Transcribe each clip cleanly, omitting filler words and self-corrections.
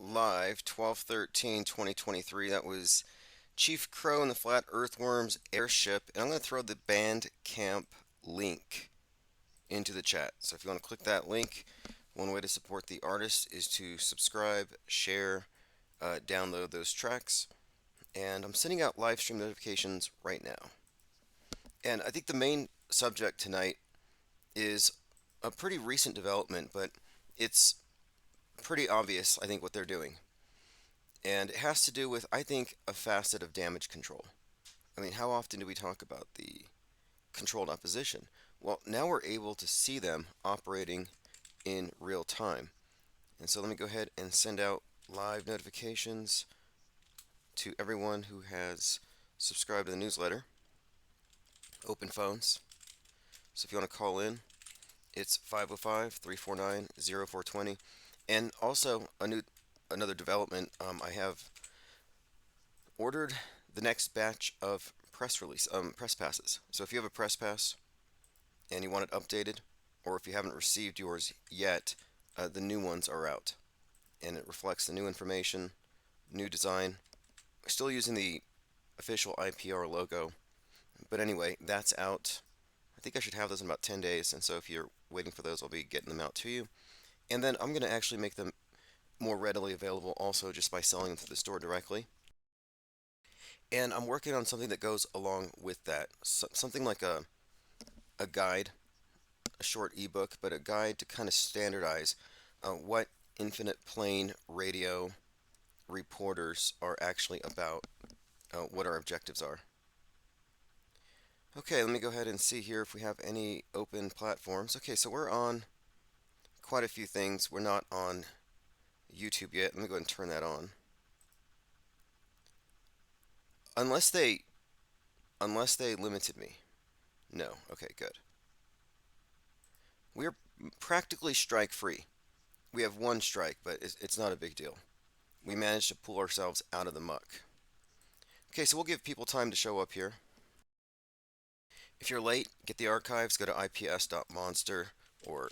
live 12/13/2023. That was Chief Crow and the Flat Earthworms Airship. And I'm going to throw the Bandcamp link into the chat. So if you want to click that link, one way to support the artist is to subscribe, share, download those tracks. And I'm sending out live stream notifications right now. And I think the main subject tonight is a pretty recent development, but it's pretty obvious, I think, what they're doing. And it has to do with, I think, a facet of damage control. I mean, how often do we talk about the controlled opposition? Well, now we're able to see them operating in real time. And so let me go ahead and send out live notifications to everyone who has subscribed to the newsletter. Open phones. So if you want to call in, it's 505-349-0420. And also another development, I have ordered the next batch of press passes. So if you have a press pass and you want it updated, or if you haven't received yours yet, the new ones are out, and it reflects the new information, new design. We're still using the official IPR logo, but anyway, that's out. I think I should have those in about 10 days, and so if you're waiting for those, I'll be getting them out to you. And then I'm going to actually make them more readily available also just by selling them through the store directly. And I'm working on something that goes along with that, something like a guide, a short ebook, but a guide to kind of standardize what infinite plane radio reporters are actually about, what our objectives are. Okay, let me go ahead and see here if we have any open platforms. Okay, so we're on quite a few things. We're not on YouTube yet. Let me go ahead and turn that on. Unless they limited me. No. Okay, good. We're practically strike free. We have one strike, but it's not a big deal. We managed to pull ourselves out of the muck. Okay, so we'll give people time to show up here. If you're late, get the archives, go to ips.monster or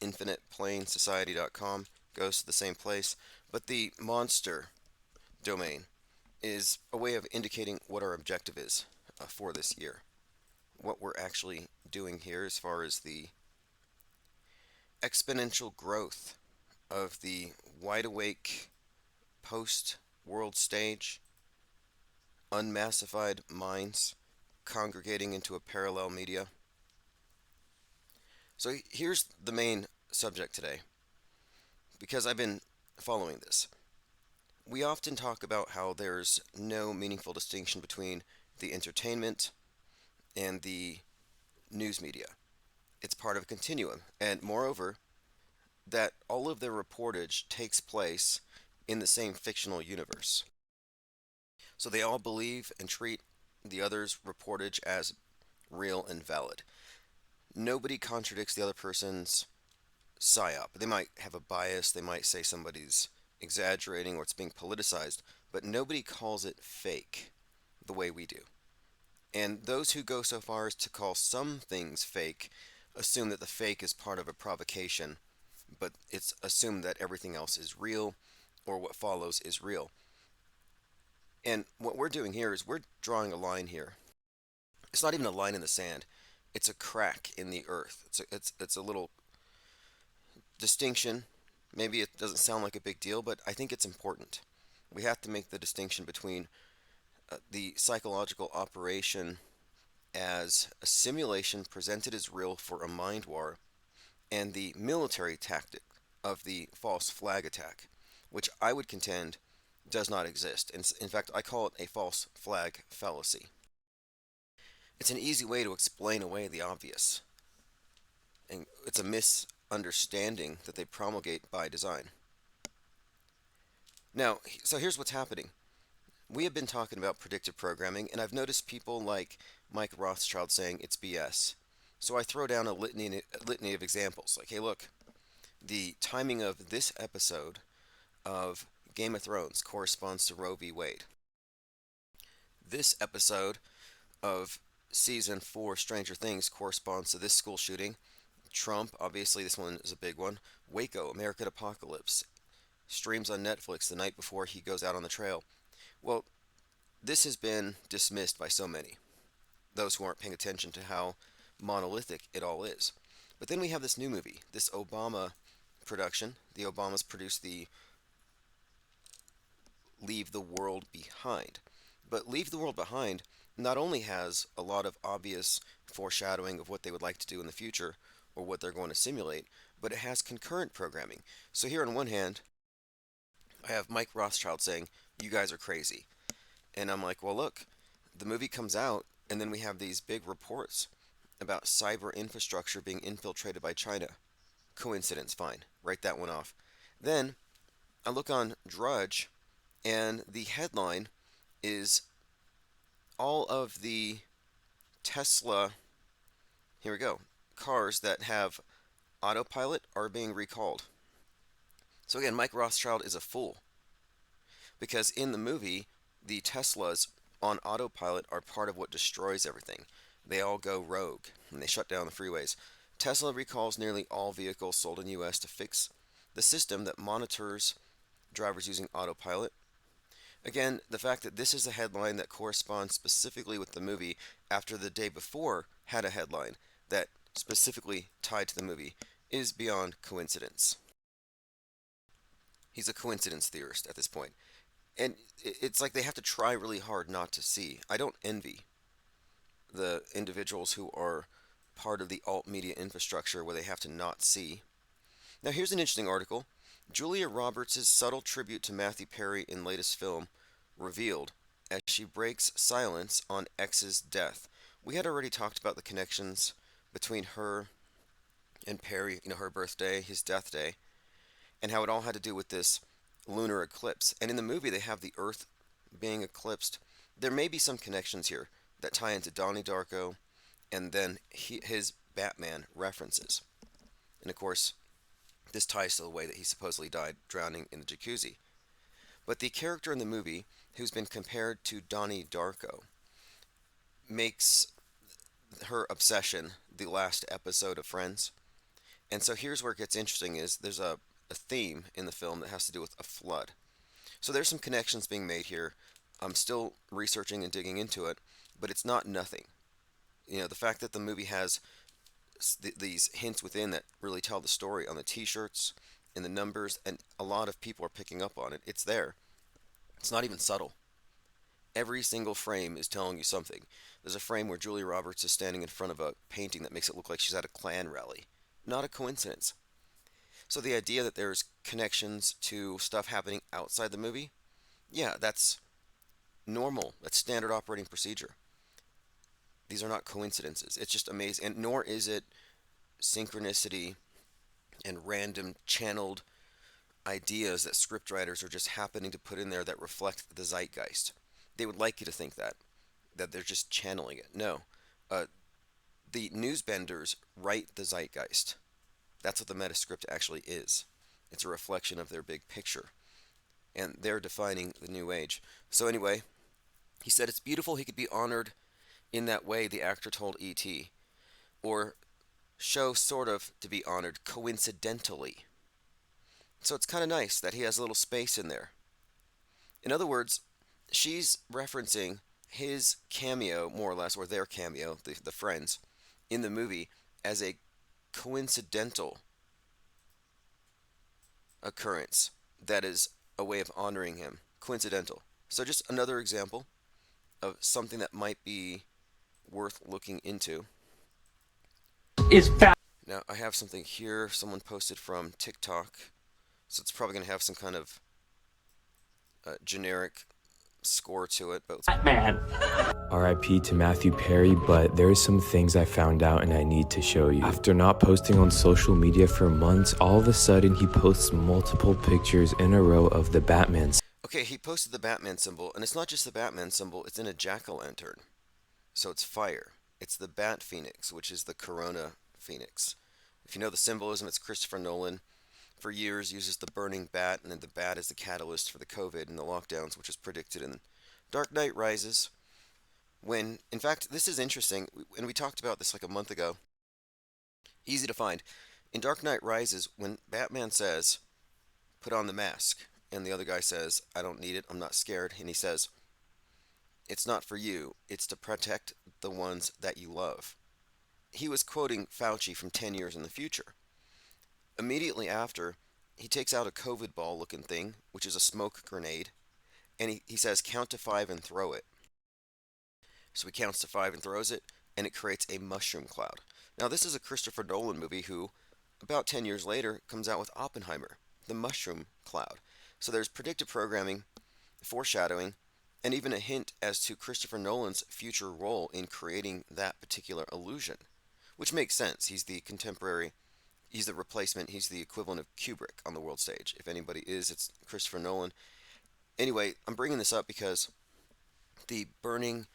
infiniteplanesociety.com. Goes to the same place, but the monster domain is a way of indicating what our objective is for this year. What we're actually doing here as far as the exponential growth of the wide awake post world stage, unmassified minds congregating into a parallel media. So here's the main subject today, because I've been following this. We often talk about how there's no meaningful distinction between the entertainment and the news media. It's part of a continuum, and moreover, that all of their reportage takes place in the same fictional universe. So they all believe and treat the other's reportage as real and valid. Nobody contradicts the other person's psyop. They might have a bias, they might say somebody's exaggerating or it's being politicized, but nobody calls it fake the way we do. And those who go so far as to call some things fake assume that the fake is part of a provocation, but it's assumed that everything else is real, or what follows is real. And what we're doing here is we're drawing a line here. It's not even a line in the sand. It's a crack in the earth. It's a little distinction. Maybe it doesn't sound like a big deal, but I think it's important. We have to make the distinction between the psychological operation as a simulation presented as real for a mind war, and the military tactic of the false flag attack, which I would contend does not exist. In fact, I call it a false flag fallacy. It's an easy way to explain away the obvious, and it's a misunderstanding that they promulgate by design. Now, so here's what's happening. We have been talking about predictive programming, and I've noticed people like Mike Rothschild saying it's BS. So I throw down a litany of examples, like, hey, look, the timing of this episode of Game of Thrones corresponds to Roe v. Wade. This episode of Season 4 Stranger Things corresponds to this school shooting. Trump, obviously this one is a big one. Waco, American Apocalypse. streams on Netflix the night before he goes out on the trail. Well, this has been dismissed by so many, those who aren't paying attention to how monolithic it all is. But then we have this new movie, this Obama production. The Obamas produced the Leave the World Behind. But Leave the World Behind not only has a lot of obvious foreshadowing of what they would like to do in the future or what they're going to simulate, but it has concurrent programming. So here on one hand, I have Mike Rothschild saying, "You guys are crazy." And I'm like, well, look, the movie comes out, and then we have these big reports about cyber infrastructure being infiltrated by China. Coincidence, fine. Write that one off. Then I look on Drudge, and the headline is all of the Tesla, here we go, cars that have autopilot are being recalled. So again, Mike Rothschild is a fool because in the movie, the Teslas on autopilot are part of what destroys everything. They all go rogue and they shut down the freeways. Tesla recalls nearly all vehicles sold in the US to fix the system that monitors drivers using autopilot. Again, the fact that this is a headline that corresponds specifically with the movie after the day before had a headline that specifically tied to the movie is beyond coincidence. He's a coincidence theorist at this point. And it's like they have to try really hard not to see. I don't envy the individuals who are part of the alt media infrastructure where they have to not see. Now, here's an interesting article. Julia Roberts' subtle tribute to Matthew Perry in latest film revealed as she breaks silence on X's death. We had already talked about the connections between her and Perry, her birthday, his death day, and how it all had to do with this lunar eclipse. And in the movie, they have the Earth being eclipsed. There may be some connections here that tie into Donnie Darko and then his Batman references. And of course, this ties to the way that he supposedly died drowning in the jacuzzi. But the character in the movie, who's been compared to Donnie Darko, makes her obsession the last episode of Friends. And so here's where it gets interesting is there's a theme in the film that has to do with a flood. So there's some connections being made here. I'm still researching and digging into it, but it's not nothing. The fact that the movie has these hints within that really tell the story on the t-shirts, in the numbers, and a lot of people are picking up on it. It's there. It's not even subtle. Every single frame is telling you something. There's a frame where Julia Roberts is standing in front of a painting that makes it look like she's at a Klan rally. Not a coincidence. So the idea that there's connections to stuff happening outside the movie, yeah, that's normal. That's standard operating procedure. These are not coincidences. It's just amazing. And nor is it synchronicity and random channeled ideas that scriptwriters are just happening to put in there that reflect the zeitgeist. They would like you to think that they're just channeling it. No. Uh, the newsbenders write the zeitgeist. That's what the metascript actually is. It's a reflection of their big picture. And they're defining the new age. So anyway, he said it's beautiful he could be honored in that way, the actor told E.T. Or show sort of to be honored coincidentally. So it's kind of nice that he has a little space in there. In other words, she's referencing his cameo, more or less, or their cameo, the friends, in the movie as a coincidental occurrence that is a way of honoring him. Coincidental. So just another example of something that might be worth looking into. Is fat. Now, I have something here someone posted from TikTok, so it's probably going to have some kind of generic score to it, but Man. RIP to Matthew Perry, but there are some things I found out and I need to show you. After not posting on social media for months, all of a sudden he posts multiple pictures in a row of the Batman. Okay, he posted the Batman symbol, and it's not just the Batman symbol, it's in a jack-o'-lantern. So it's fire. It's the Bat Phoenix, which is the Corona Phoenix. If you know the symbolism, it's Christopher Nolan. For years, uses the burning bat, and then the bat is the catalyst for the COVID and the lockdowns, which is predicted in Dark Knight Rises. When, in fact, this is interesting, and we talked about this like a month ago. Easy to find. In Dark Knight Rises, when Batman says, put on the mask. And the other guy says, I don't need it, I'm not scared. And he says, it's not for you, it's to protect the ones that you love. He was quoting Fauci from 10 years in the future. Immediately after, he takes out a COVID ball looking thing, which is a smoke grenade, and he says, count to five and throw it. So he counts to five and throws it, and it creates a mushroom cloud. Now, this is a Christopher Nolan movie who, about 10 years later, comes out with Oppenheimer, the mushroom cloud. So there's predictive programming, foreshadowing, and even a hint as to Christopher Nolan's future role in creating that particular illusion, which makes sense. He's the contemporary, he's the replacement, he's the equivalent of Kubrick on the world stage. If anybody is, it's Christopher Nolan. Anyway, I'm bringing this up because the burning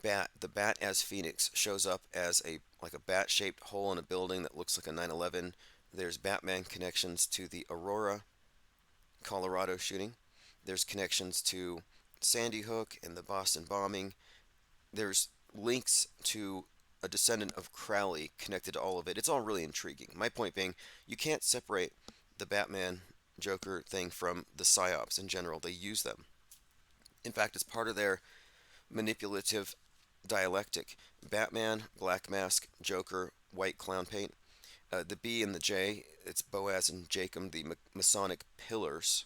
bat, the bat as Phoenix, shows up as a like a bat-shaped hole in a building that looks like a 9/11. There's Batman connections to the Aurora, Colorado shooting. There's connections to Sandy Hook and the Boston bombing. There's links to a descendant of Crowley connected to all of it. It's all really intriguing. My point being, you can't separate the Batman Joker thing from the psyops in general. They use them. In fact, it's part of their manipulative dialectic. Batman, Black Mask, Joker, White Clown Paint. The B and the J, it's Boaz and Jacob, the Masonic pillars.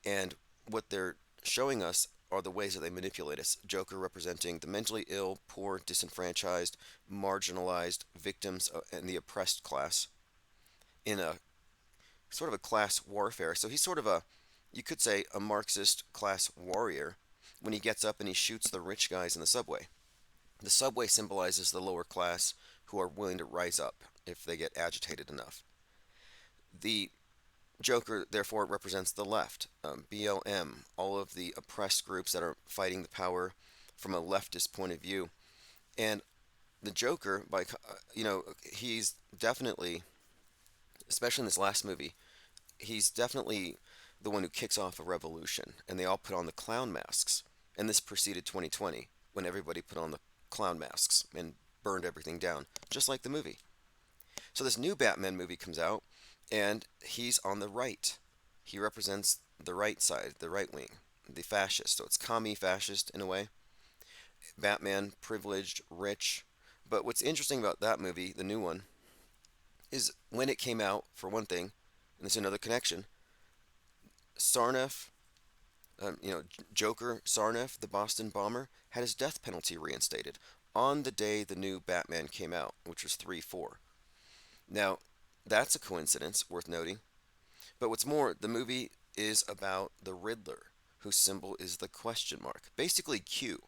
And what they're showing us are the ways that they manipulate us. Joker representing the mentally ill, poor, disenfranchised, marginalized victims and the oppressed class in a sort of a class warfare. So he's sort of a, you could say, a Marxist class warrior when he gets up and he shoots the rich guys in the subway. The subway symbolizes the lower class who are willing to rise up if they get agitated enough. The Joker, therefore, represents the left, BLM, all of the oppressed groups that are fighting the power from a leftist point of view. And the Joker, he's definitely, especially in this last movie, he's definitely the one who kicks off a revolution. And they all put on the clown masks. And this preceded 2020, when everybody put on the clown masks and burned everything down, just like the movie. So this new Batman movie comes out, and he's on the right. He represents the right side, the right wing, the fascist. So it's commie fascist in a way. Batman, privileged, rich. But what's interesting about that movie, the new one, is when it came out, for one thing, and there's another connection, Sarnoff, Joker Sarnoff, the Boston bomber, had his death penalty reinstated on the day the new Batman came out, which was 3/4. Now, that's a coincidence worth noting. But what's more, the movie is about the Riddler, whose symbol is the question mark. Basically, Q,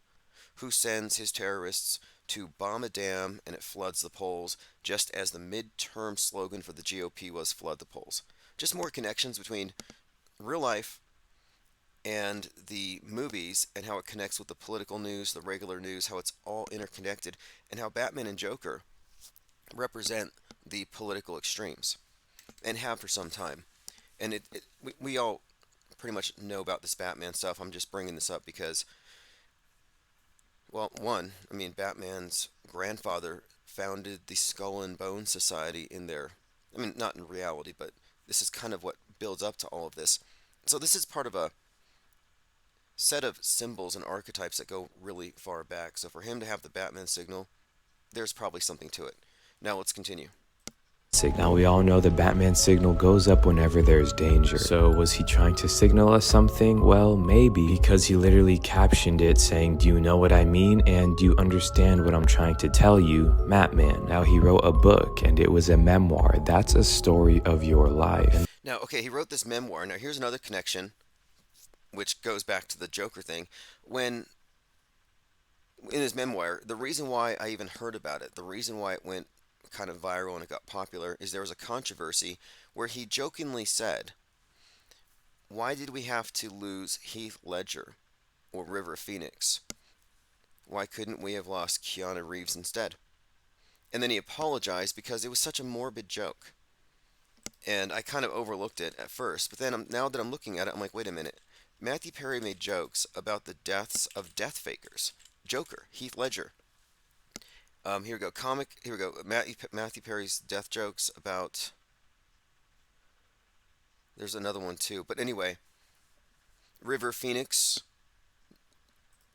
who sends his terrorists to bomb a dam and it floods the polls, just as the midterm slogan for the GOP was flood the polls. Just more connections between real life and the movies and how it connects with the political news, the regular news, how it's all interconnected, and how Batman and Joker represent the political extremes and have for some time. And we all pretty much know about this Batman stuff. I'm just bringing this up because, well, one, I mean, Batman's grandfather founded the Skull and Bone Society in their, I mean, not in reality, but this is kind of what builds up to all of this. So this is part of a set of symbols and archetypes that go really far back. So for him to have the Batman signal, there's probably something to it. Now let's continue. Now we all know the Batman signal goes up whenever there's danger. So was he trying to signal us something? Well, maybe, because he literally captioned it saying, "Do you know what I mean? And do you understand what I'm trying to tell you, Batman?" Now he wrote a book and it was a memoir. That's a story of your life. Now, okay, he wrote this memoir. Now here's another connection, which goes back to the Joker thing. When in his memoir, the reason why I even heard about it, the reason why it went kind of viral and it got popular, is there was a controversy where he jokingly said, why did we have to lose Heath Ledger or River Phoenix? Why couldn't we have lost Keanu Reeves instead? And then he apologized because it was such a morbid joke. And I kind of overlooked it at first, but then now that I'm looking at it, I'm like, wait a minute. Matthew Perry made jokes about the deaths of death fakers. Joker, Heath Ledger. Here we go. Here we go. Matthew Perry's death jokes about There's another one too. But anyway, River Phoenix,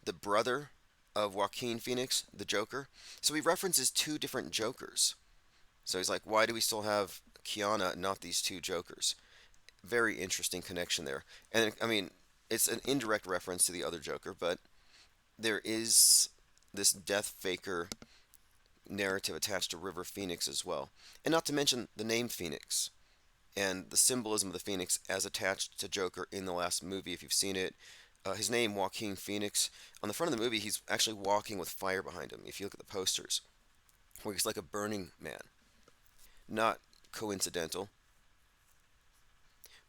the brother of Joaquin Phoenix, the Joker. So he references two different Jokers. So he's like, why do we still have Kiana, not these two Jokers? Very interesting connection there. And I mean, it's an indirect reference to the other Joker, but there is this Death Faker narrative attached to River Phoenix as well. And not to mention the name Phoenix and the symbolism of the Phoenix as attached to Joker in the last movie, if you've seen it. His name, Joaquin Phoenix. On the front of the movie, he's actually walking with fire behind him, if you look at the posters, where he's like a burning man. Not coincidental.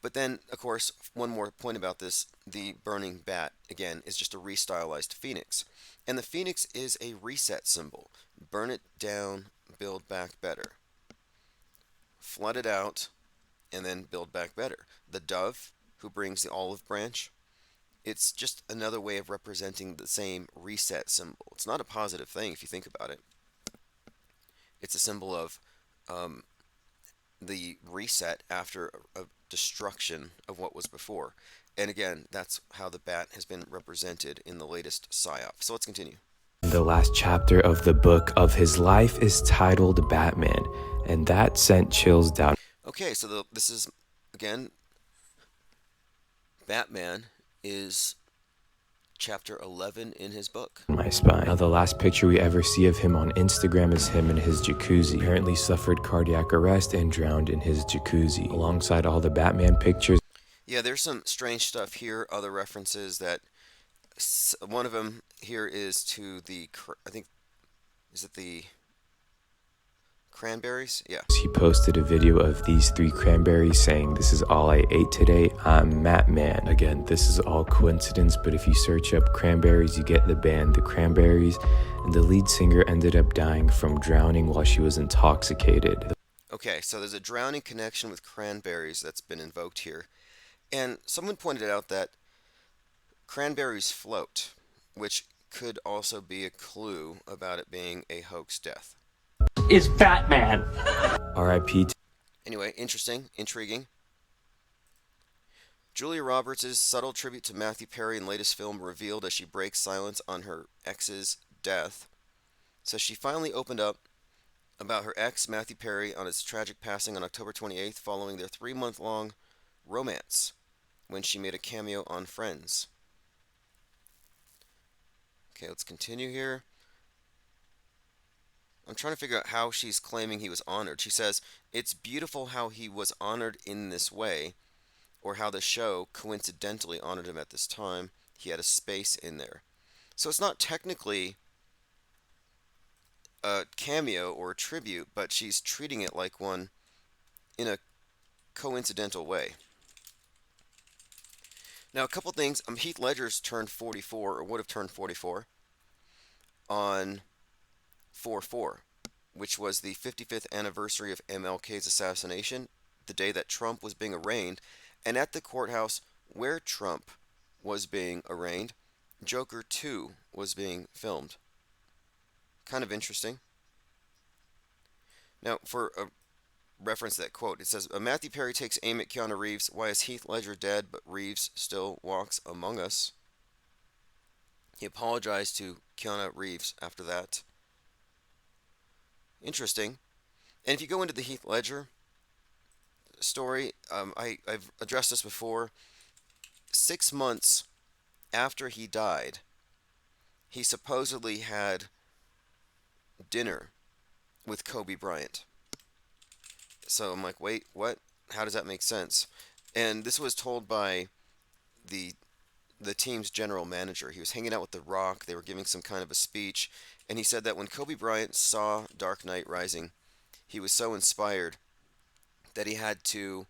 But then, of course, one more point about this, the burning bat, again, is just a restylized phoenix. And the phoenix is a reset symbol. Burn it down, build back better. Flood it out, and then build back better. The dove, who brings the olive branch, it's just another way of representing the same reset symbol. It's not a positive thing if you think about it. It's a symbol of um, the reset after a destruction of what was before. And again, that's how the bat has been represented in the latest PSYOP. So let's continue. The last chapter of the book of his life is titled Batman, and that sent chills down. Okay, so this is, again, Batman is chapter 11 in his book. My spine. Now, the last picture we ever see of him on Instagram is him in his jacuzzi. Apparently suffered cardiac arrest and drowned in his jacuzzi. Alongside all the Batman pictures. Yeah, there's some strange stuff here, other references that, one of them here is to the, I think, is it the cranberries? Yeah. He posted a video of these 3 cranberries saying, "This is all I ate today. I'm Matt Man." Again, this is all coincidence, but if you search up cranberries, you get the band The Cranberries, and the lead singer ended up dying from drowning while she was intoxicated. Okay, so there's a drowning connection with cranberries that's been invoked here. And someone pointed out that cranberries float, which could also be a clue about it being a hoax death. Is Batman. R.I.P. Anyway, interesting, intriguing. Julia Roberts' subtle tribute to Matthew Perry in latest film revealed as she breaks silence on her ex's death. So she finally opened up about her ex, Matthew Perry, on his tragic passing on October 28th following their 3-month-long romance when she made a cameo on Friends. Okay, let's continue here. I'm trying to figure out how she's claiming he was honored. She says, "It's beautiful how he was honored in this way, or how the show coincidentally honored him at this time. He had a space in there." So it's not technically a cameo or a tribute, but she's treating it like one in a coincidental way. Now, a couple things. Heath Ledger's turned 44, or would have turned 44, on 4/4, which was the 55th anniversary of MLK's assassination, the day that Trump was being arraigned, and at the courthouse where Trump was being arraigned, Joker 2 was being filmed. Kind of interesting. Now, for a reference to that quote, it says, "Matthew Perry takes aim at Keanu Reeves. Why is Heath Ledger dead, but Reeves still walks among us?" He apologized to Keanu Reeves after that. Interesting. And if you go into the Heath Ledger story, I've addressed this before. 6 months after he died, he supposedly had dinner with Kobe Bryant. So I'm like, wait, what? How does that make sense? And this was told by the team's general manager. He was hanging out with The Rock. They were giving some kind of a speech, and he said that when Kobe Bryant saw Dark Knight Rising, he was so inspired that he had to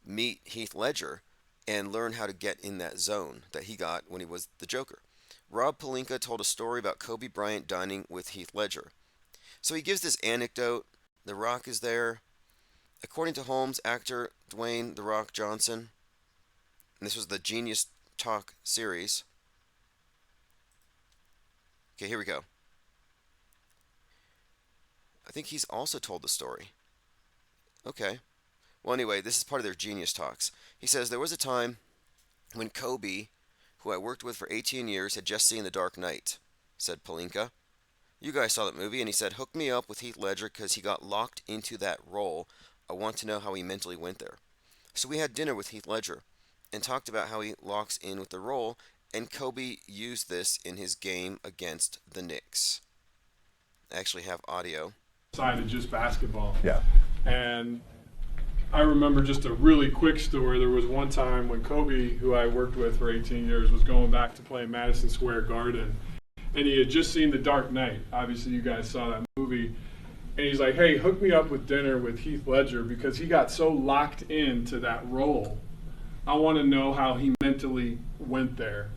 meet Heath Ledger and learn how to get in that zone that he got when he was the Joker. Rob Pelinka told a story about Kobe Bryant dining with Heath Ledger. So he gives this anecdote. The Rock is there. According to Holmes, actor Dwayne "The Rock" Johnson, and this was the Genius Talk series. Okay, here we go. I think he's also told the story. Okay. Well, anyway, this is part of their genius talks. He says, there was a time when Kobe, who I worked with for 18 years, had just seen The Dark Knight, said Palinka. You guys saw that movie, and he said, hook me up with Heath Ledger because he got locked into that role. I want to know how he mentally went there. So we had dinner with Heath Ledger and talked about how he locks in with the role, and Kobe used this in his game against the Knicks. I actually have audio. Side of just basketball. Yeah. And I remember just a really quick story. There was one time when Kobe, who I worked with for 18 years, was going back to play Madison Square Garden. And he had just seen The Dark Knight. Obviously, you guys saw that movie. And he's like, hey, hook me up with dinner with Heath Ledger because he got so locked into that role. I want to know how he mentally went there.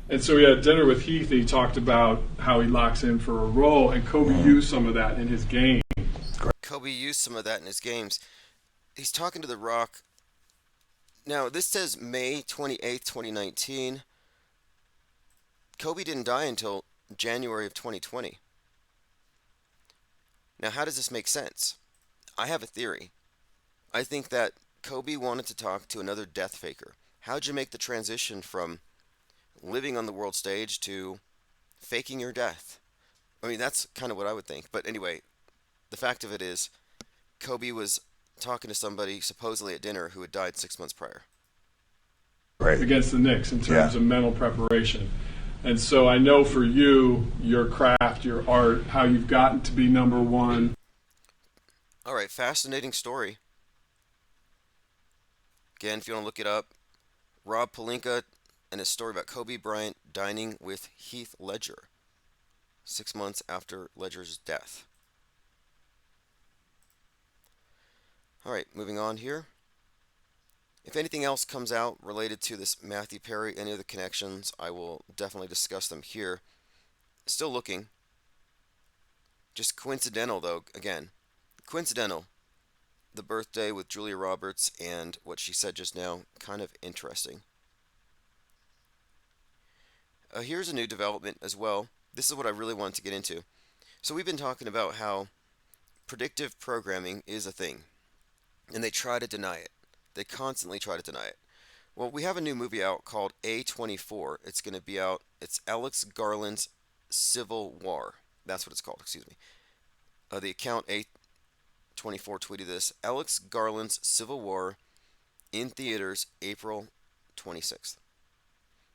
And so he had dinner with Heath. And he talked about how he locks in for a role. And Kobe used some of that in his game. Kobe used some of that in his games. He's talking to The Rock. Now, this says May 28th, 2019. Kobe didn't die until January of 2020. Now, how does this make sense? I have a theory. I think that Kobe wanted to talk to another death faker. How'd you make the transition from living on the world stage to faking your death? I mean, that's kind of what I would think. But anyway, the fact of it is, Kobe was talking to somebody supposedly at dinner who had died 6 months prior. Right. Against the Knicks in terms of mental preparation. And so I know for you, your craft, your art, how you've gotten to be number one. All right, fascinating story. Again, if you want to look it up, Rob Palinka and his story about Kobe Bryant dining with Heath Ledger 6 months after Ledger's death. All right, moving on here. If anything else comes out related to this Matthew Perry, any of the connections, I will definitely discuss them here. Still looking. Just coincidental, though, again. Coincidental. The birthday with Julia Roberts and what she said just now, kind of interesting. Here's a new development as well. This is what I really wanted to get into. So we've been talking about how predictive programming is a thing. And they try to deny it. They constantly try to deny it. Well, we have a new movie out called A24. It's going to be out. It's Alex Garland's Civil War. That's what it's called, excuse me. The account A24 tweeted this. Alex Garland's Civil War in theaters April 26th.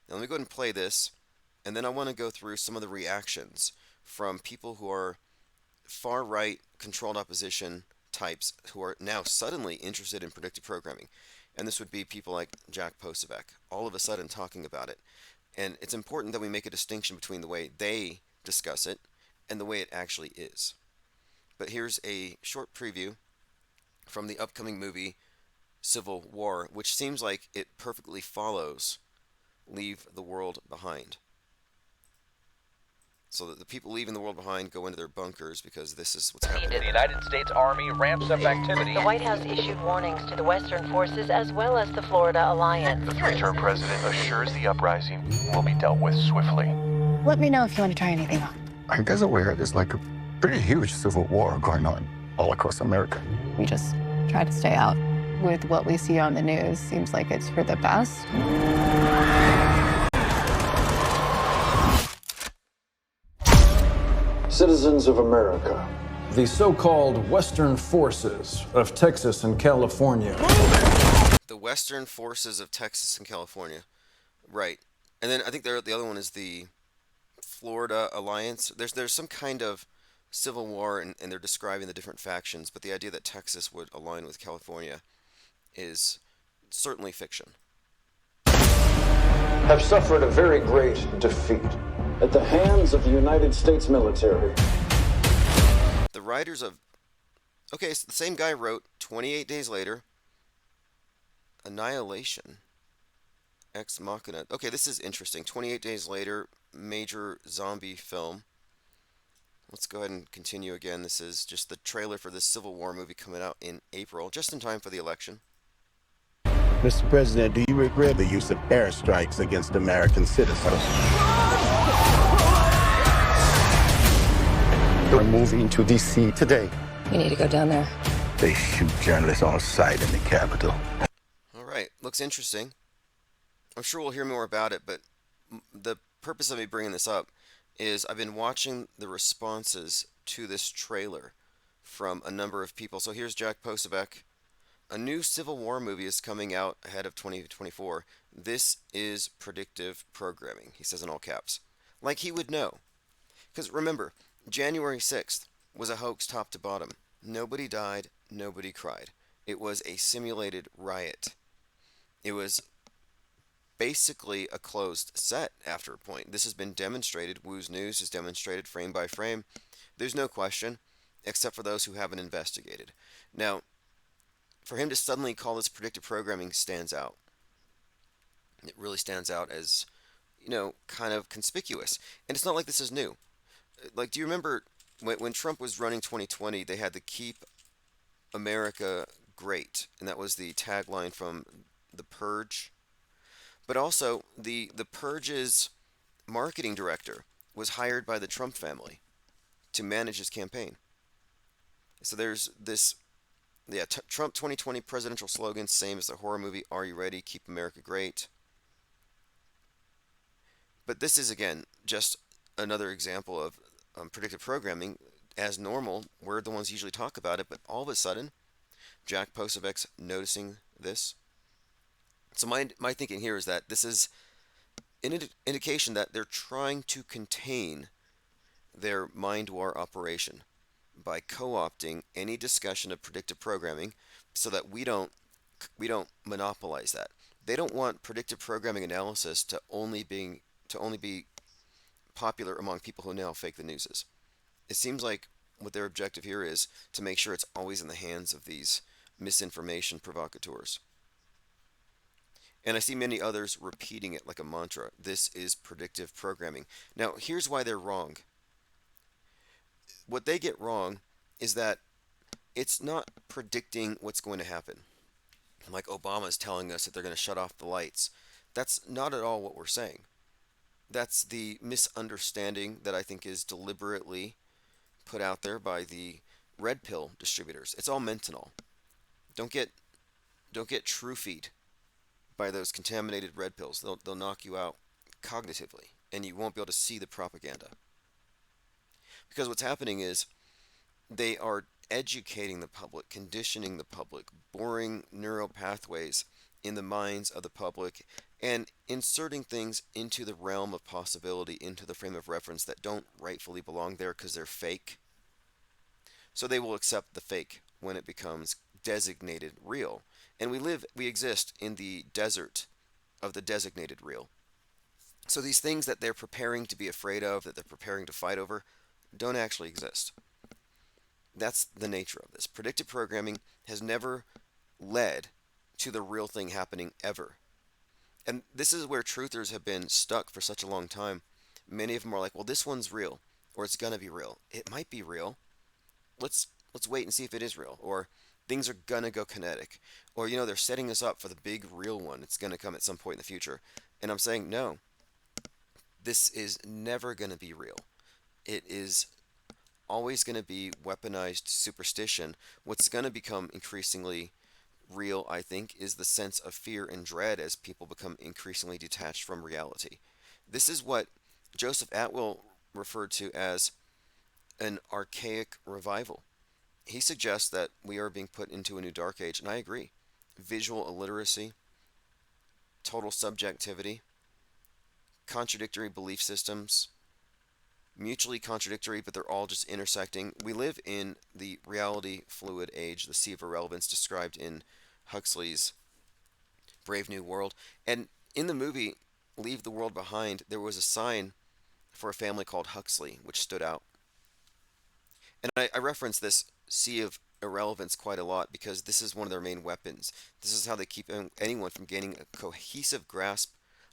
Now let me go ahead and play this. And then I want to go through some of the reactions from people who are far-right controlled opposition types who are now suddenly interested in predictive programming. And this would be people like Jack Posobiec, all of a sudden talking about it. And it's important that we make a distinction between the way they discuss it and the way it actually is. But here's a short preview from the upcoming movie Civil War, which seems like it perfectly follows Leave the World Behind. So that the people leaving the world behind go into their bunkers because this is what's happening. The United States Army ramps up activity. The White House issued warnings to the Western forces as well as the Florida Alliance. The three-term president assures the uprising will be dealt with swiftly. Let me know if you want to try anything on. Are you guys aware there's like a pretty huge civil war going on all across America? We just try to stay out. With what we see on the news, seems like it's for the best. Citizens of America. The so-called Western forces of Texas and California. The Western forces of Texas and California. Right. And then I think the other one is the Florida Alliance. There's some kind of civil war, and they're describing the different factions, but the idea that Texas would align with California is certainly fiction. Have suffered a very great defeat at the hands of the United States military. The writers of... Okay, so the same guy wrote 28 Days Later, Annihilation, Ex Machina. Okay, this is interesting. 28 Days Later, major zombie film. Let's go ahead and continue again. This is just the trailer for this Civil War movie coming out in April, just in time for the election. Mr. President, do you regret the use of airstrikes against American citizens? We're moving to D.C. today. You need to go down there. They shoot journalists on sight in the Capitol. All right, looks interesting. I'm sure we'll hear more about it, but the purpose of me bringing this up is I've been watching the responses to this trailer from a number of people. So here's Jack Posobiec. A new Civil War movie is coming out ahead of 2024. This is predictive programming, he says in all caps. Like he would know. Because remember, January 6th was a hoax top to bottom. Nobody died, nobody cried. It was a simulated riot. It was basically a closed set after a point. This has been demonstrated. Woo's News has demonstrated frame by frame. There's no question, except for those who haven't investigated. Now, for him to suddenly call this predictive programming stands out. It really stands out as, kind of conspicuous. And it's not like this is new. Like, do you remember when Trump was running 2020, they had the Keep America Great, and that was the tagline from The Purge. But also, the Purge's marketing director was hired by the Trump family to manage his campaign. So there's this, Trump 2020 presidential slogan, same as the horror movie Are You Ready? Keep America Great. But this is, again, just another example of predictive programming. As normal, we're the ones usually talk about it, but all of a sudden, Jack Posobiec's noticing this. So my thinking here is that this is an indication that they're trying to contain their mind war operation by co-opting any discussion of predictive programming so that we don't monopolize that. They don't want predictive programming analysis to only be popular among people who know how fake the news is. It seems like what their objective here is to make sure it's always in the hands of these misinformation provocateurs. And I see many others repeating it like a mantra. This is predictive programming. Now, here's why they're wrong. What they get wrong is that it's not predicting what's going to happen. Like Obama's telling us that they're going to shut off the lights. That's not at all what we're saying. That's the misunderstanding that I think is deliberately put out there by the red pill distributors. It's all mental. Don't get true-feed by those contaminated red pills. They'll knock you out cognitively, and you won't be able to see the propaganda. Because what's happening is they are educating the public, conditioning the public, boring neural pathways in the minds of the public, and inserting things into the realm of possibility, into the frame of reference that don't rightfully belong there because they're fake. So they will accept the fake when it becomes designated real. And we exist in the desert of the designated real. So these things that they're preparing to be afraid of, that they're preparing to fight over, don't actually exist. That's the nature of this. Predictive programming has never led to the real thing happening ever. And this is where truthers have been stuck for such a long time. Many of them are like, well, this one's real, or it's gonna be real. It might be real. Let's wait and see if it is real. Or things are gonna go kinetic. Or they're setting us up for the big real one. It's gonna come at some point in the future. And I'm saying no. This is never gonna be real. It is always going to be weaponized superstition. What's going to become increasingly real, I think, is the sense of fear and dread as people become increasingly detached from reality. This is what Joseph Atwill referred to as an archaic revival. He suggests that we are being put into a new dark age, and I agree. Visual illiteracy, total subjectivity, contradictory belief systems, mutually contradictory, but they're all just intersecting. We live in the reality fluid age, the sea of irrelevance described in Huxley's Brave New World. And in the movie Leave the World Behind, there was a sign for a family called Huxley, which stood out. And I reference this sea of irrelevance quite a lot because this is one of their main weapons. This is how they keep anyone from gaining a cohesive grasp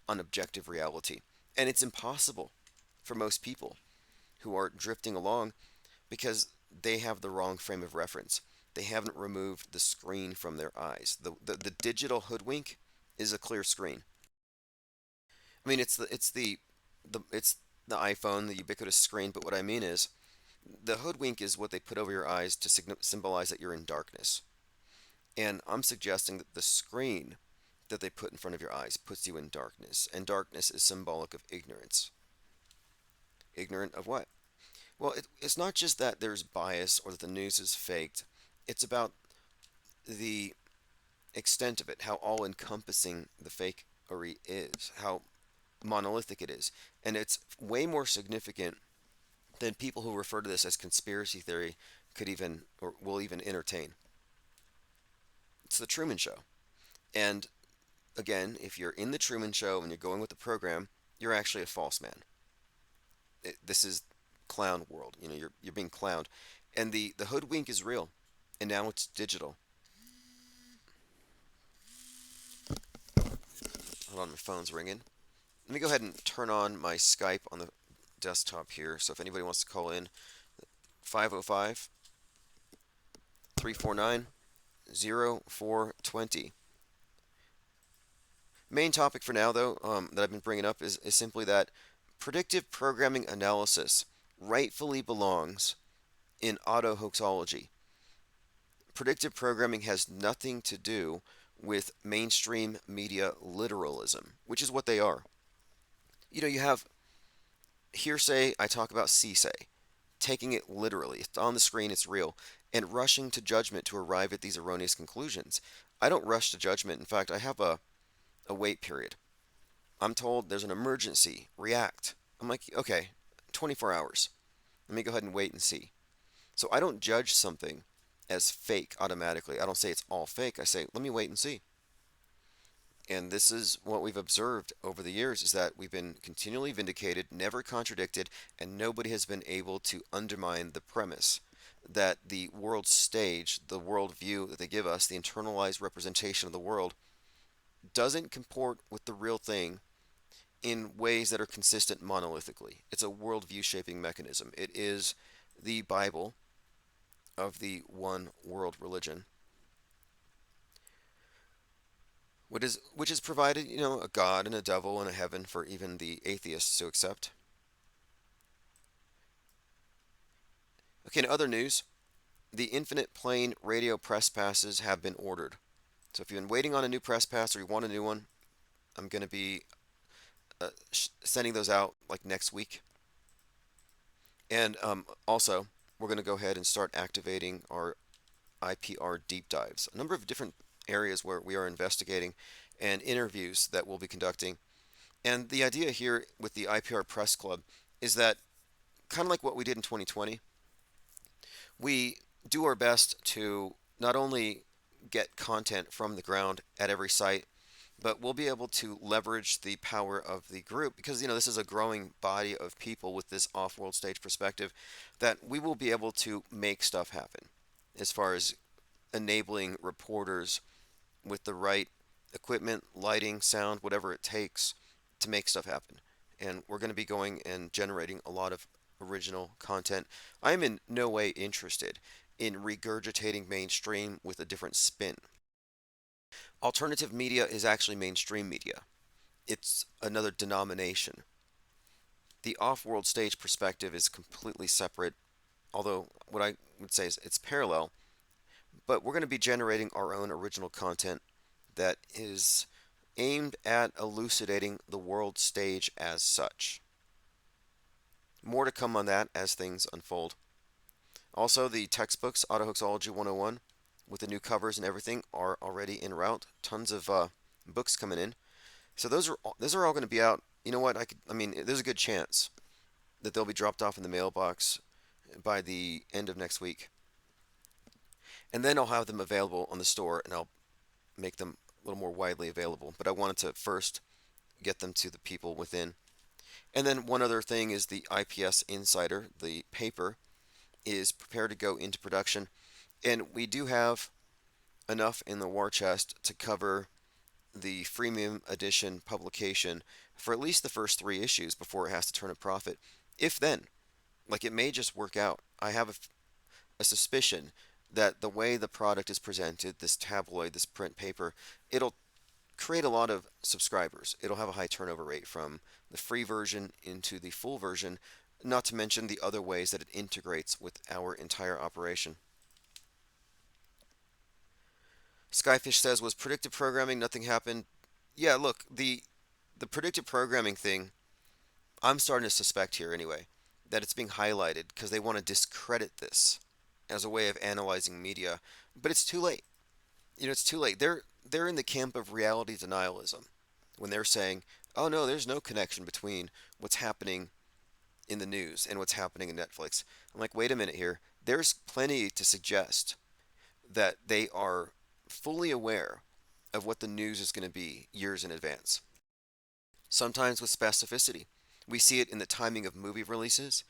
on objective reality. And it's impossible for most people who are drifting along because they have the wrong frame of reference. They haven't removed the screen from their eyes. The digital hoodwink is a clear screen. I mean, it's the iPhone, the ubiquitous screen, but what I mean is The hoodwink is what they put over your eyes to symbolize that you're in darkness. And I'm suggesting that the screen that they put in front of your eyes puts you in darkness, and darkness is symbolic of ignorance. Ignorant of what? Well, it's not just that there's bias or that the news is faked. It's about the extent of it, how all encompassing the fakery is, how monolithic it is. And it's way more significant than people who refer to this as conspiracy theory could even or will even entertain. It's the Truman Show. And again, if you're in the Truman Show and you're going with the program, you're actually a false man. This is clown world. You're being clowned. And the hoodwink is real. And now it's digital. Hold on, my phone's ringing. Let me go ahead and turn on my Skype on the desktop here. So if anybody wants to call in, 505 349 0420. Main topic for now, though, that I've been bringing up is simply that predictive programming analysis rightfully belongs in auto-hoaxology. Predictive programming has nothing to do with mainstream media literalism, which is what they are. You have hearsay, I talk about CSay, taking it literally. It's on the screen, it's real, and rushing to judgment to arrive at these erroneous conclusions. I don't rush to judgment. In fact, I have a wait period. I'm told there's an emergency, react. I'm like, okay, 24 hours. Let me go ahead and wait and see. So I don't judge something as fake automatically. I don't say it's all fake. I say, let me wait and see. And this is what we've observed over the years, is that we've been continually vindicated, never contradicted, and nobody has been able to undermine the premise that the world stage, the world view that they give us, the internalized representation of the world, doesn't comport with the real thing in ways that are consistent monolithically. It's a worldview shaping mechanism. It is the Bible of the one world religion, which is provided, a God and a devil and a heaven for even the atheists to accept. Okay, in other news, the infinite plane radio press passes have been ordered. So if you've been waiting on a new press pass or you want a new one, I'm going to be sending those out like next week. And also, we're going to go ahead and start activating our IPR deep dives. A number of different areas where we are investigating and interviews that we'll be conducting. And the idea here with the IPR Press Club is that, kind of like what we did in 2020, we do our best to not only get content from the ground at every site, but we'll be able to leverage the power of the group because, this is a growing body of people with this off-world stage perspective, that we will be able to make stuff happen as far as enabling reporters with the right equipment, lighting, sound, whatever it takes to make stuff happen. And we're going to be going and generating a lot of original content. I'm in no way interested in regurgitating mainstream with a different spin. Alternative media is actually mainstream media. It's another denomination. The off-world stage perspective is completely separate, although what I would say is it's parallel, but we're going to be generating our own original content that is aimed at elucidating the world stage as such. More to come on that as things unfold. Also, the textbooks, Auto-Hoaxology 101, with the new covers and everything, are already en route. Tons of books coming in. So those are all going to be out. You know what? There's a good chance that they'll be dropped off in the mailbox by the end of next week. And then I'll have them available on the store, and I'll make them a little more widely available. But I wanted to first get them to the people within. And then one other thing is the IPS Insider, the paper, is prepared to go into production. And we do have enough in the war chest to cover the freemium edition publication for at least the first 3 issues before it has to turn a profit. If then, it may just work out. I have a suspicion that the way the product is presented, this tabloid, this print paper, it'll create a lot of subscribers. It'll have a high turnover rate from the free version into the full version, not to mention the other ways that it integrates with our entire operation. Skyfish says, was predictive programming, nothing happened? Yeah, look, the predictive programming thing, I'm starting to suspect here anyway, that it's being highlighted because they want to discredit this as a way of analyzing media, but it's too late. It's too late. They're in the camp of reality denialism when they're saying, "Oh no, there's no connection between what's happening in the news and what's happening in Netflix." I'm like, "Wait a minute here. There's plenty to suggest that they are fully aware of what the news is going to be years in advance. Sometimes with specificity. We see it in the timing of movie releases.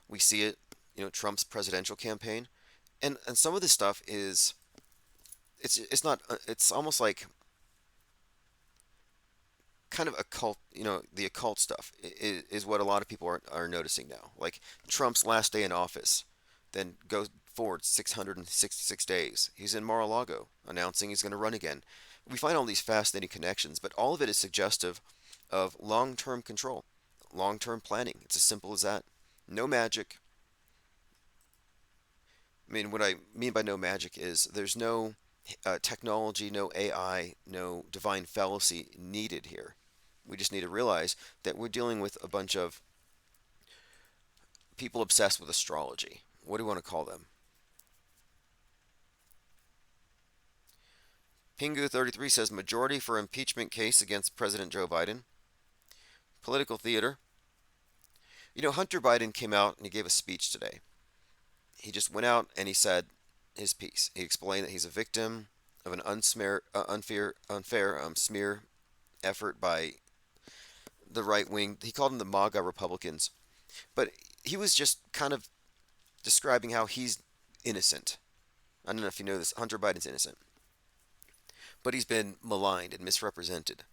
We see it, Trump's presidential campaign, and some of this stuff is it's not it's almost like kind of occult, the occult stuff is what a lot of people are noticing now. Like Trump's last day in office, then goes forward 666 days. He's in Mar-a-Lago announcing he's going to run again. We find all these fascinating connections, but all of it is suggestive of long-term control, long-term planning. It's as simple as that. No magic. I mean, what I mean by no magic is there's no technology, no AI, no divine fallacy needed here. We just need to realize that we're dealing with a bunch of people obsessed with astrology. What do you want to call them? Pingu33 says majority for impeachment case against President Joe Biden. Political theater. Hunter Biden came out and he gave a speech today. He just went out and he said his piece. He explained that he's a victim of an unfair smear effort by the right wing. He called them the MAGA Republicans. But he was just kind of describing how he's innocent. I don't know if you know this. Hunter Biden's innocent. But he's been maligned and misrepresented.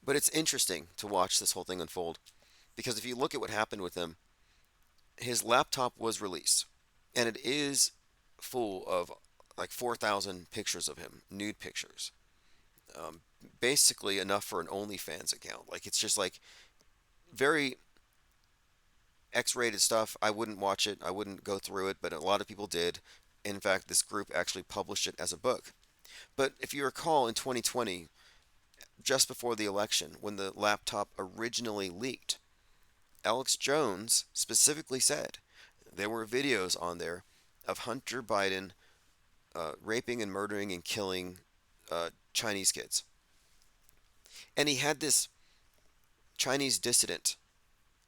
But it's interesting to watch this whole thing unfold. Because if you look at what happened with him, his laptop was released. And it is full of like 4,000 pictures of him, nude pictures. Basically enough for an OnlyFans account. Like it's just like very X-rated stuff. I wouldn't watch it. I wouldn't go through it, but a lot of people did. In fact, this group actually published it as a book. But if you recall in 2020, just before the election, when the laptop originally leaked, Alex Jones specifically said there were videos on there of Hunter Biden raping and murdering and killing Chinese kids. And he had this Chinese dissident,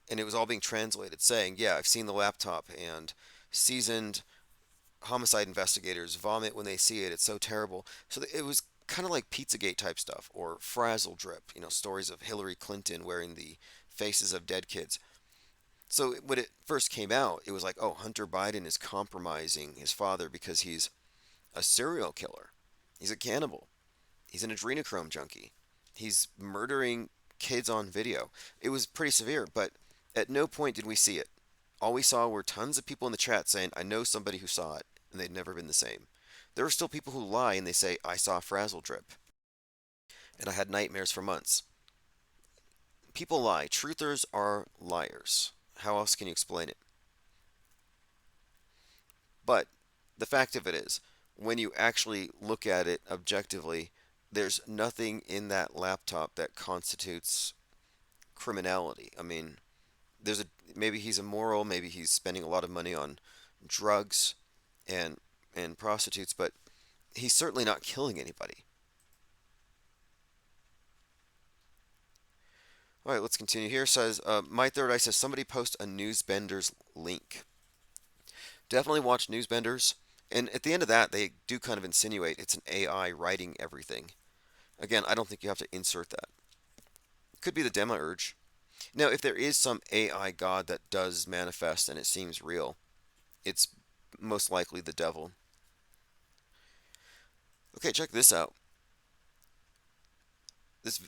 and it was all being translated, saying, yeah, I've seen the laptop, and seasoned homicide investigators vomit when they see it. It's so terrible. So it was kind of like Pizzagate type stuff, or Frazzle Drip, stories of Hillary Clinton wearing the faces of dead kids. So when it first came out, it was like, oh, Hunter Biden is compromising his father because he's a serial killer. He's a cannibal. He's an adrenochrome junkie. He's murdering kids on video. It was pretty severe, but at no point did we see it. All we saw were tons of people in the chat saying, I know somebody who saw it, and they'd never been the same. There are still people who lie and they say, I saw Frazzle Drip, and I had nightmares for months. People lie. Truthers are liars. How else can you explain it? But the fact of it is, when you actually look at it objectively, there's nothing in that laptop that constitutes criminality. I mean, maybe he's immoral, maybe he's spending a lot of money on drugs and prostitutes, but he's certainly not killing anybody. All right, let's continue here. It says, My Third Eye says, somebody post a Newsbenders link. Definitely watch Newsbenders. And at the end of that, they do kind of insinuate it's an AI writing everything. Again, I don't think you have to insert that. Could be the demiurge. Now, if there is some AI god that does manifest and it seems real, it's most likely the devil. Okay, check this out.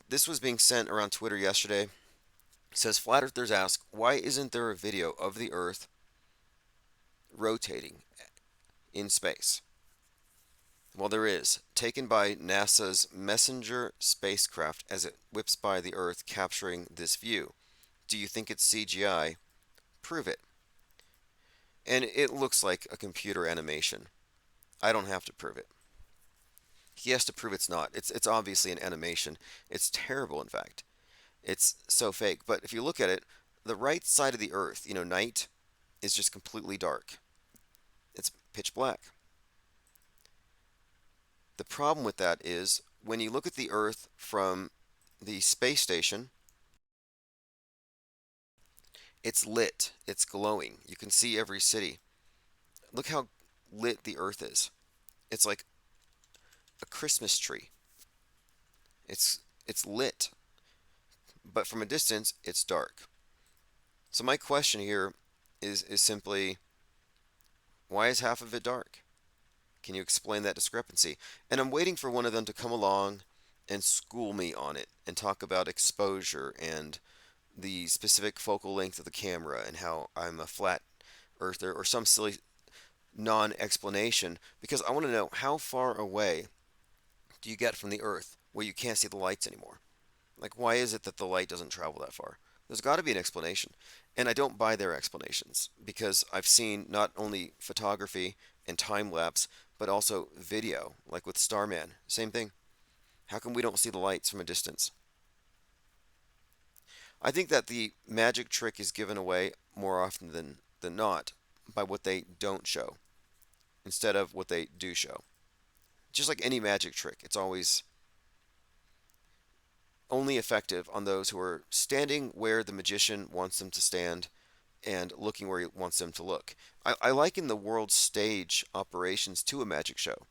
This was being sent around Twitter yesterday. It says, Flat Earthers ask, why isn't there a video of the Earth rotating in space? Well, there is, taken by NASA's Messenger spacecraft as it whips by the Earth, capturing this view. Do you think it's CGI? Prove it. And it looks like a computer animation. I don't have to prove it. He has to prove it's not. It's obviously an animation. It's terrible, in fact. It's so fake. But if you look at it, the right side of the Earth, night is just completely dark. It's pitch black. The problem with that is when you look at the Earth from the space station, it's lit, it's glowing. You can see every city. Look how lit the Earth is. It's like a Christmas tree. It's lit, but from a distance, it's dark. So my question here is simply, why is half of it dark? Can you explain that discrepancy? And I'm waiting for one of them to come along and school me on it and talk about exposure and the specific focal length of the camera and how I'm a flat earther or some silly non-explanation, because I want to know how far away do you get from the earth where you can't see the lights anymore? Like, why is it that the light doesn't travel that far? There's got to be an explanation. And I don't buy their explanations because I've seen not only photography and time lapse, but also video, like with Starman. Same thing. How come we don't see the lights from a distance? I think that the magic trick is given away more often than not by what they don't show instead of what they do show. Just like any magic trick, it's always only effective on those who are standing where the magician wants them to stand and looking where he wants them to look. I liken the world stage operations to a magic show.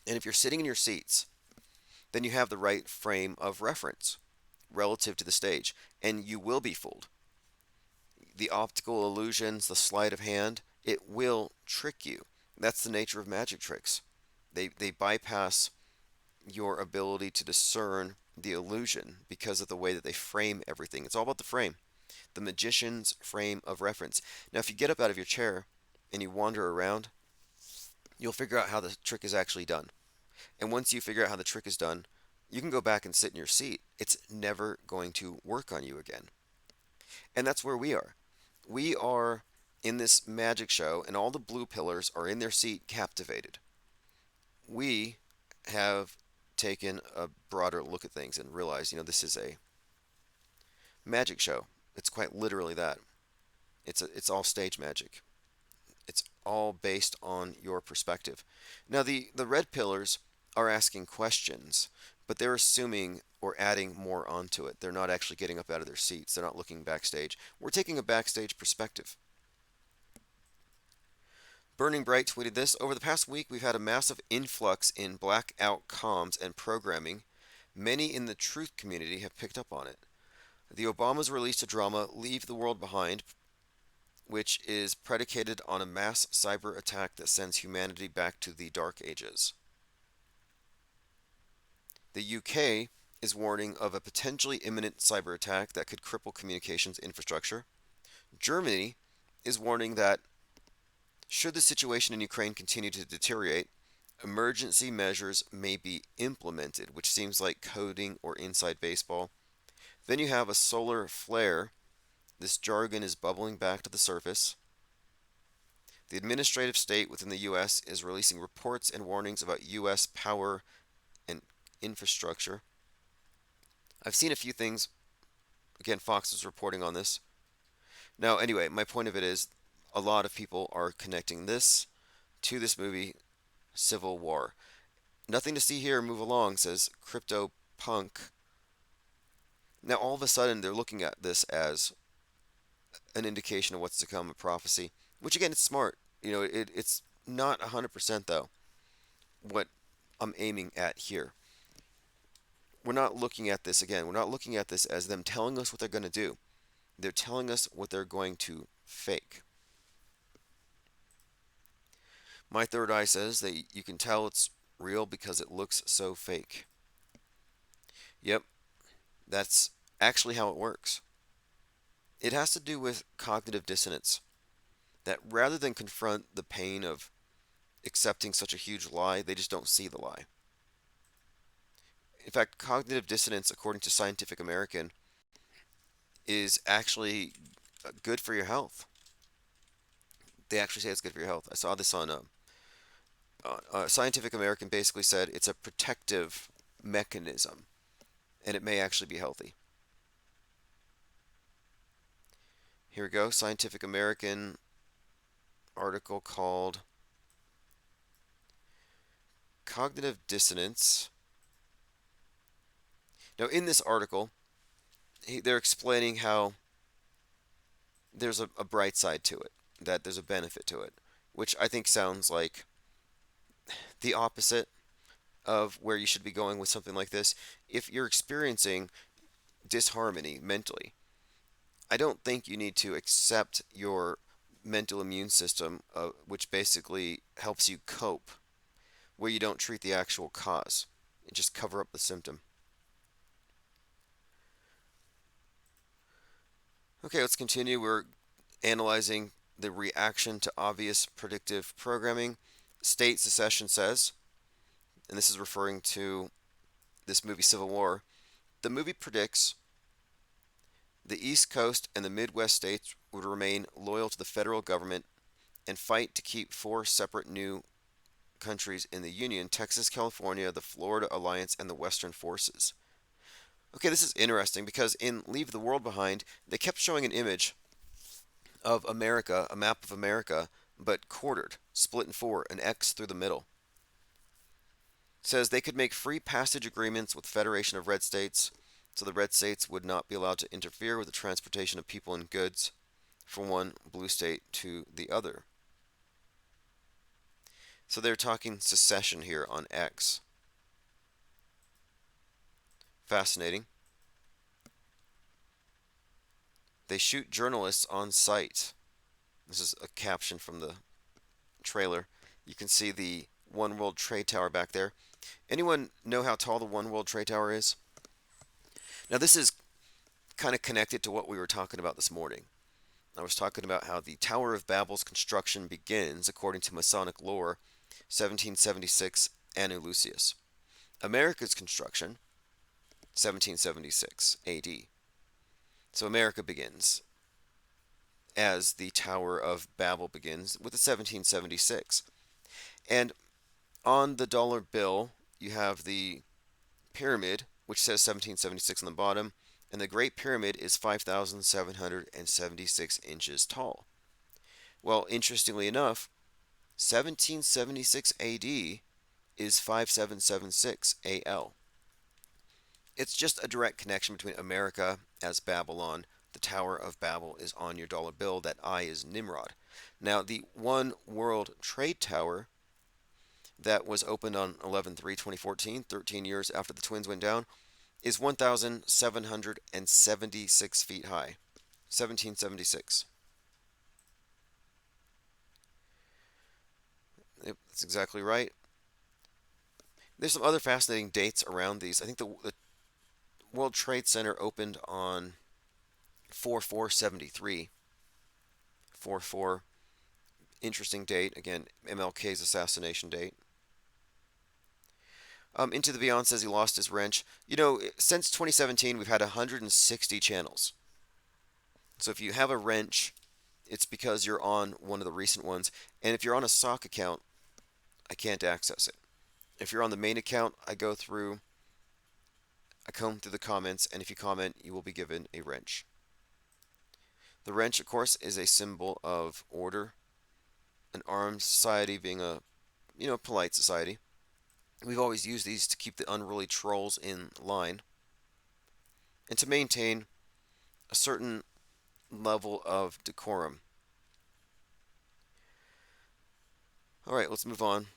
And if you're sitting in your seats, then you have the right frame of reference relative to the stage, and you will be fooled. The optical illusions, the sleight of hand, it will trick you. That's the nature of magic tricks. They bypass your ability to discern the illusion because of the way that they frame everything. It's all about the frame, the magician's frame of reference. Now, if you get up out of your chair and you wander around, you'll figure out how the trick is actually done. And once you figure out how the trick is done, you can go back and sit in your seat. It's never going to work on you again. And that's where we are. We are in this magic show, and all the blue pillars are in their seat captivated. We have taken a broader look at things and realized, this is a magic show. It's quite literally that. It's all stage magic. It's all based on your perspective. Now, the red pillars are asking questions, but they're assuming or adding more onto it. They're not actually getting up out of their seats. They're not looking backstage. We're taking a backstage perspective. Burning Bright tweeted this: over the past week, we've had a massive influx in blackout comms and programming. Many in the truth community have picked up on it. The Obamas released a drama, Leave the World Behind, which is predicated on a mass cyber attack that sends humanity back to the Dark Ages. The UK is warning of a potentially imminent cyber attack that could cripple communications infrastructure. Germany is warning that should the situation in Ukraine continue to deteriorate, emergency measures may be implemented, which seems like coding or inside baseball. Then you have a solar flare. This jargon is bubbling back to the surface. The administrative state within the U.S. is releasing reports and warnings about U.S. power and infrastructure. I've seen a few things. Again, Fox is reporting on this. Now, anyway, my point of it is a lot of people are connecting this to this movie, Civil War. Nothing to see here, move along, says Crypto Punk. Now, all of a sudden, they're looking at this as an indication of what's to come, a prophecy, which again, it's smart. It's not 100% though what I'm aiming at here. We're not looking at this again. We're not looking at this as them telling us what they're going to do. They're telling us what they're going to fake. My third eye says that you can tell it's real because it looks so fake. Yep, that's actually how it works. It has to do with cognitive dissonance. That rather than confront the pain of accepting such a huge lie, they just don't see the lie. In fact, cognitive dissonance, according to Scientific American, is actually good for your health. They actually say it's good for your health. I saw this on Scientific American. Basically said it's a protective mechanism, and it may actually be healthy. Here we go. Scientific American article called Cognitive Dissonance. Now, in this article, they're explaining how there's a bright side to it, that there's a benefit to it, which I think sounds like the opposite of where you should be going with something like this. If you're experiencing disharmony mentally, I don't think you need to accept your mental immune system, which basically helps you cope, where you don't treat the actual cause and just cover up the symptom. Okay, let's continue. We're analyzing the reaction to obvious predictive programming. State secession says, and this is referring to this movie Civil War, the movie predicts the East Coast and the Midwest states would remain loyal to the federal government and fight to keep four separate new countries in the Union: Texas, California, the Florida Alliance, and the Western Forces. Okay, this is interesting because in Leave the World Behind, they kept showing an image of America, a map of America, but quartered, split in four, an X through the middle. It says they could make free passage agreements with Federation of Red States, so the red states would not be allowed to interfere with the transportation of people and goods from one blue state to the other. So they're talking secession here on X. Fascinating. They shoot journalists on sight. This is a caption from the trailer. You can see the One World Trade Tower back there. Anyone know how tall the One World Trade Tower is? Now this is kind of connected to what we were talking about this morning. I was talking about how the Tower of Babel's construction begins, according to Masonic lore, 1776 Annu Lucius. America's construction, 1776 AD. So America begins as the Tower of Babel begins with the 1776. And on the dollar bill, you have the pyramid, which says 1776 on the bottom, and the Great Pyramid is 5,776 inches tall. Well, interestingly enough, 1776 AD is 5776 AL. It's just a direct connection between America as Babylon. The Tower of Babel is on your dollar bill. That I is Nimrod. Now, the One World Trade Tower that was opened on 11/3/2014, 13 years after the twins went down, is 1,776 feet high. 1776. Yep, that's exactly right. There's some other fascinating dates around these. I think the World Trade Center opened on 4/4/73. 4/4. Interesting date. Again, MLK's assassination date. Into the Beyond says he lost his wrench. You know, since 2017, we've had 160 channels. So if you have a wrench, it's because you're on one of the recent ones. And if you're on a sock account, I can't access it. If you're on the main account, I comb through the comments, and if you comment, you will be given a wrench. The wrench, of course, is a symbol of order, an armed society being a, polite society. We've always used these to keep the unruly trolls in line and to maintain a certain level of decorum. All right, let's move on.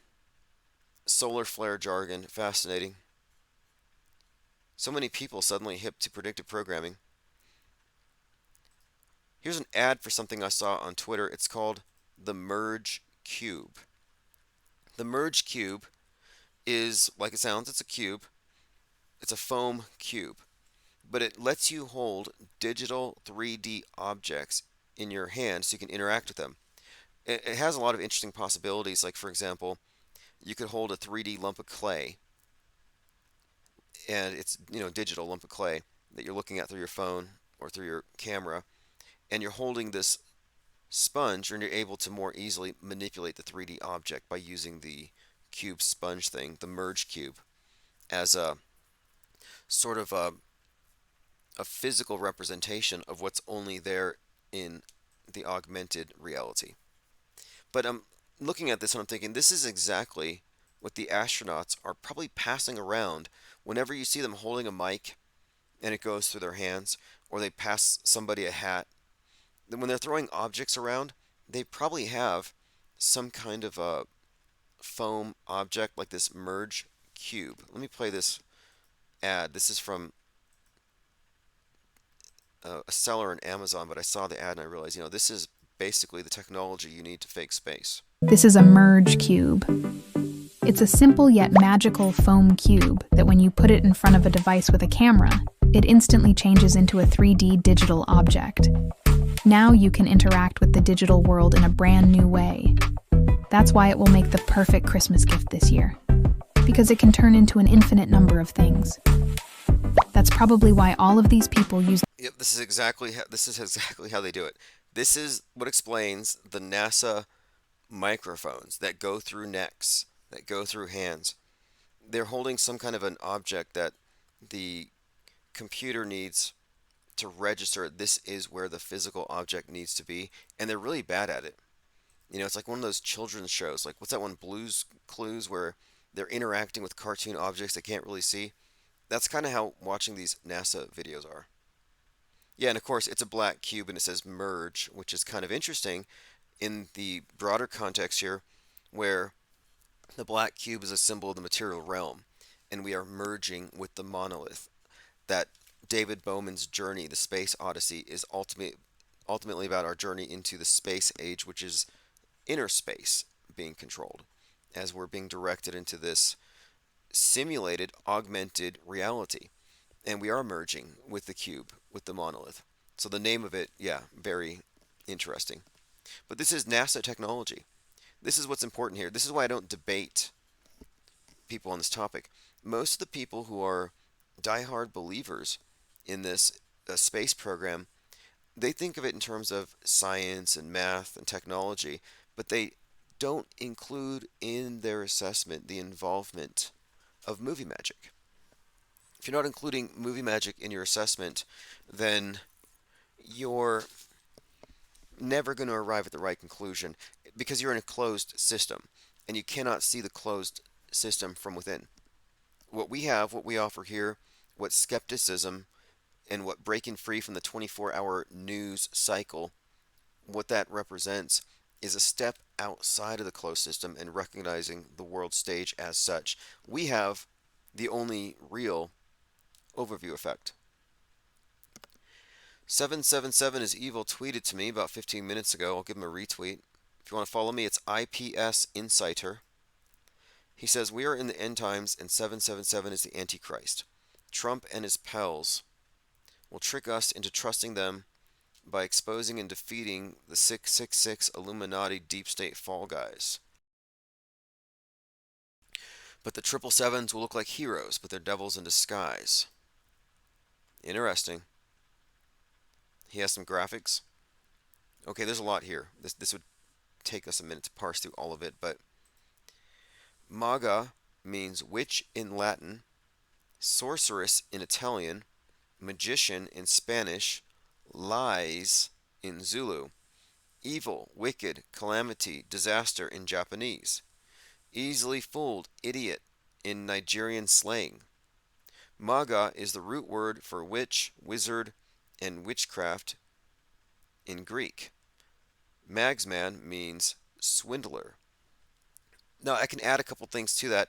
Solar flare jargon, fascinating. So many people suddenly hip to predictive programming. Here's an ad for something I saw on Twitter. It's called the Merge Cube. The Merge Cube is, like it sounds, it's a cube. It's a foam cube. But it lets you hold digital 3D objects in your hand so you can interact with them. It has a lot of interesting possibilities. Like, for example, you could hold a 3D lump of clay, and it's, digital lump of clay that you're looking at through your phone or through your camera, and you're holding this sponge, and you're able to more easily manipulate the 3D object by using the cube sponge thing, the merge cube, as a sort of a physical representation of what's only there in the augmented reality. But I'm looking at this and I'm thinking this is exactly what the astronauts are probably passing around whenever you see them holding a mic and it goes through their hands, or they pass somebody a hat. Then when they're throwing objects around, they probably have some kind of a foam object like this merge cube. Let me play this ad. This is from a seller on Amazon, but I saw the ad and I realized, this is basically the technology you need to fake space. This is a merge cube. It's a simple yet magical foam cube that when you put it in front of a device with a camera, it instantly changes into a 3D digital object. Now you can interact with the digital world in a brand new way. That's why it will make the perfect Christmas gift this year, because it can turn into an infinite number of things. That's probably why all of these people use. Yep, this is exactly how they do it. This is what explains the NASA microphones that go through necks, that go through hands. They're holding some kind of an object that the computer needs to register this is where the physical object needs to be, and they're really bad at it. It's like one of those children's shows, like what's that one, Blue's Clues, where they're interacting with cartoon objects they can't really see. That's kind of how watching these NASA videos are. Yeah, and of course it's a black cube and it says merge, which is kind of interesting in the broader context here, where the black cube is a symbol of the material realm, and we are merging with the monolith. That David Bowman's journey, the space odyssey, is ultimately about our journey into the space age, which is inner space being controlled, as we're being directed into this simulated, augmented reality. And we are merging with the cube, with the monolith. So the name of it, yeah, very interesting. But this is NASA technology. This is what's important here. This is why I don't debate people on this topic. Most of the people who are diehard believers in this space program, they think of it in terms of science and math and technology, but they don't include in their assessment the involvement of movie magic. If you're not including movie magic in your assessment, then you're never going to arrive at the right conclusion, because you're in a closed system and you cannot see the closed system from within. What we offer here, what skepticism and what breaking free from the 24-hour news cycle, what that represents is a step outside of the closed system and recognizing the world stage as such. We have the only real overview effect. 777 is evil tweeted to me about 15 minutes ago. I'll give him a retweet. If you want to follow me, it's IPS Insider. He says, we are in the end times and 777 is the Antichrist. Trump and his pals will trick us into trusting them by exposing and defeating the 666 Illuminati deep state fall guys. But the 777s will look like heroes, but they're devils in disguise. Interesting. He has some graphics. Okay, there's a lot here. This would take us a minute to parse through all of it, but Maga means witch in Latin, sorceress in Italian, magician in Spanish, lies in Zulu, evil, wicked, calamity, disaster in Japanese, easily fooled, idiot in Nigerian slang. Maga is the root word for witch, wizard, and witchcraft in Greek. Magsman means swindler. Now, I can add a couple things to that.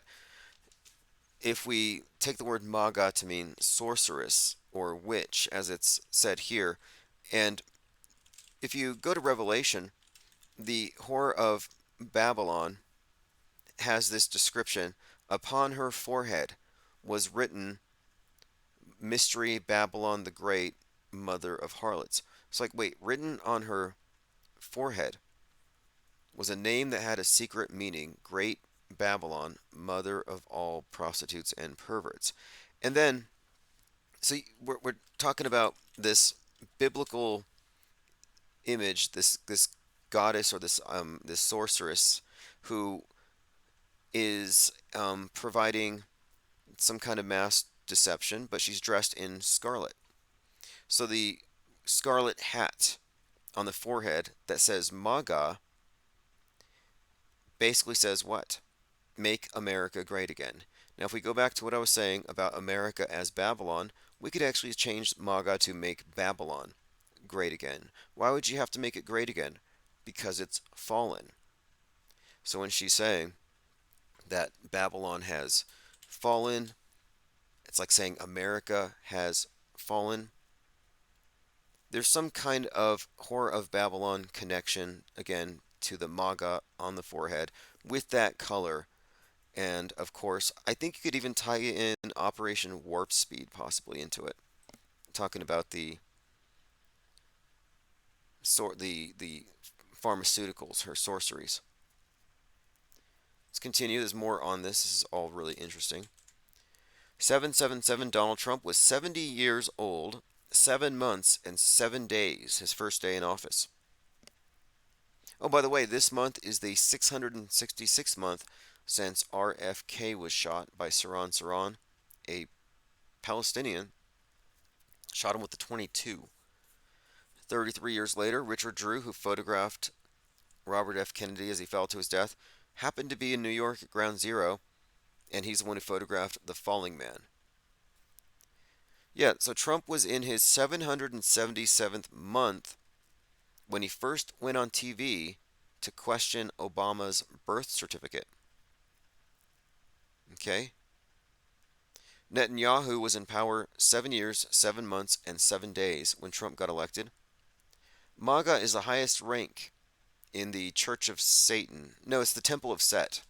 If we take the word Maga to mean sorceress or witch, as it's said here, and if you go to Revelation, the whore of Babylon has this description: upon her forehead was written, Mystery Babylon the Great, mother of harlots. It's like, wait, written on her forehead was a name that had a secret meaning: Great Babylon, mother of all prostitutes and perverts. And then, so we're talking about this biblical image, this goddess or this sorceress who is providing some kind of mass deception, but she's dressed in scarlet. So the scarlet hat on the forehead that says MAGA basically says what? Make America great again. Now, if we go back to what I was saying about America as Babylon, we could actually change MAGA to make Babylon great again. Why would you have to make it great again? Because it's fallen. So when she's saying that Babylon has fallen, it's like saying America has fallen. There's some kind of Horror of Babylon connection, again, to the MAGA on the forehead with that color. And of course, I think you could even tie in Operation Warp Speed possibly into it, talking about the pharmaceuticals, her sorceries. Let's continue. There's more on this. This is all really interesting. 777 Donald Trump was 70 years old, 7 months and 7 days, his first day in office. Oh, by the way, this month is the 666th month since RFK was shot by Saran, a Palestinian, shot him with a .22. 33 years later, Richard Drew, who photographed Robert F. Kennedy as he fell to his death, happened to be in New York at Ground Zero, and he's the one who photographed the falling man. Yeah, so Trump was in his 777th month when he first went on TV to question Obama's birth certificate. Okay? Netanyahu was in power 7 years, 7 months, and 7 days when Trump got elected. MAGA is the highest rank in the Church of Satan. No, it's the Temple of Set,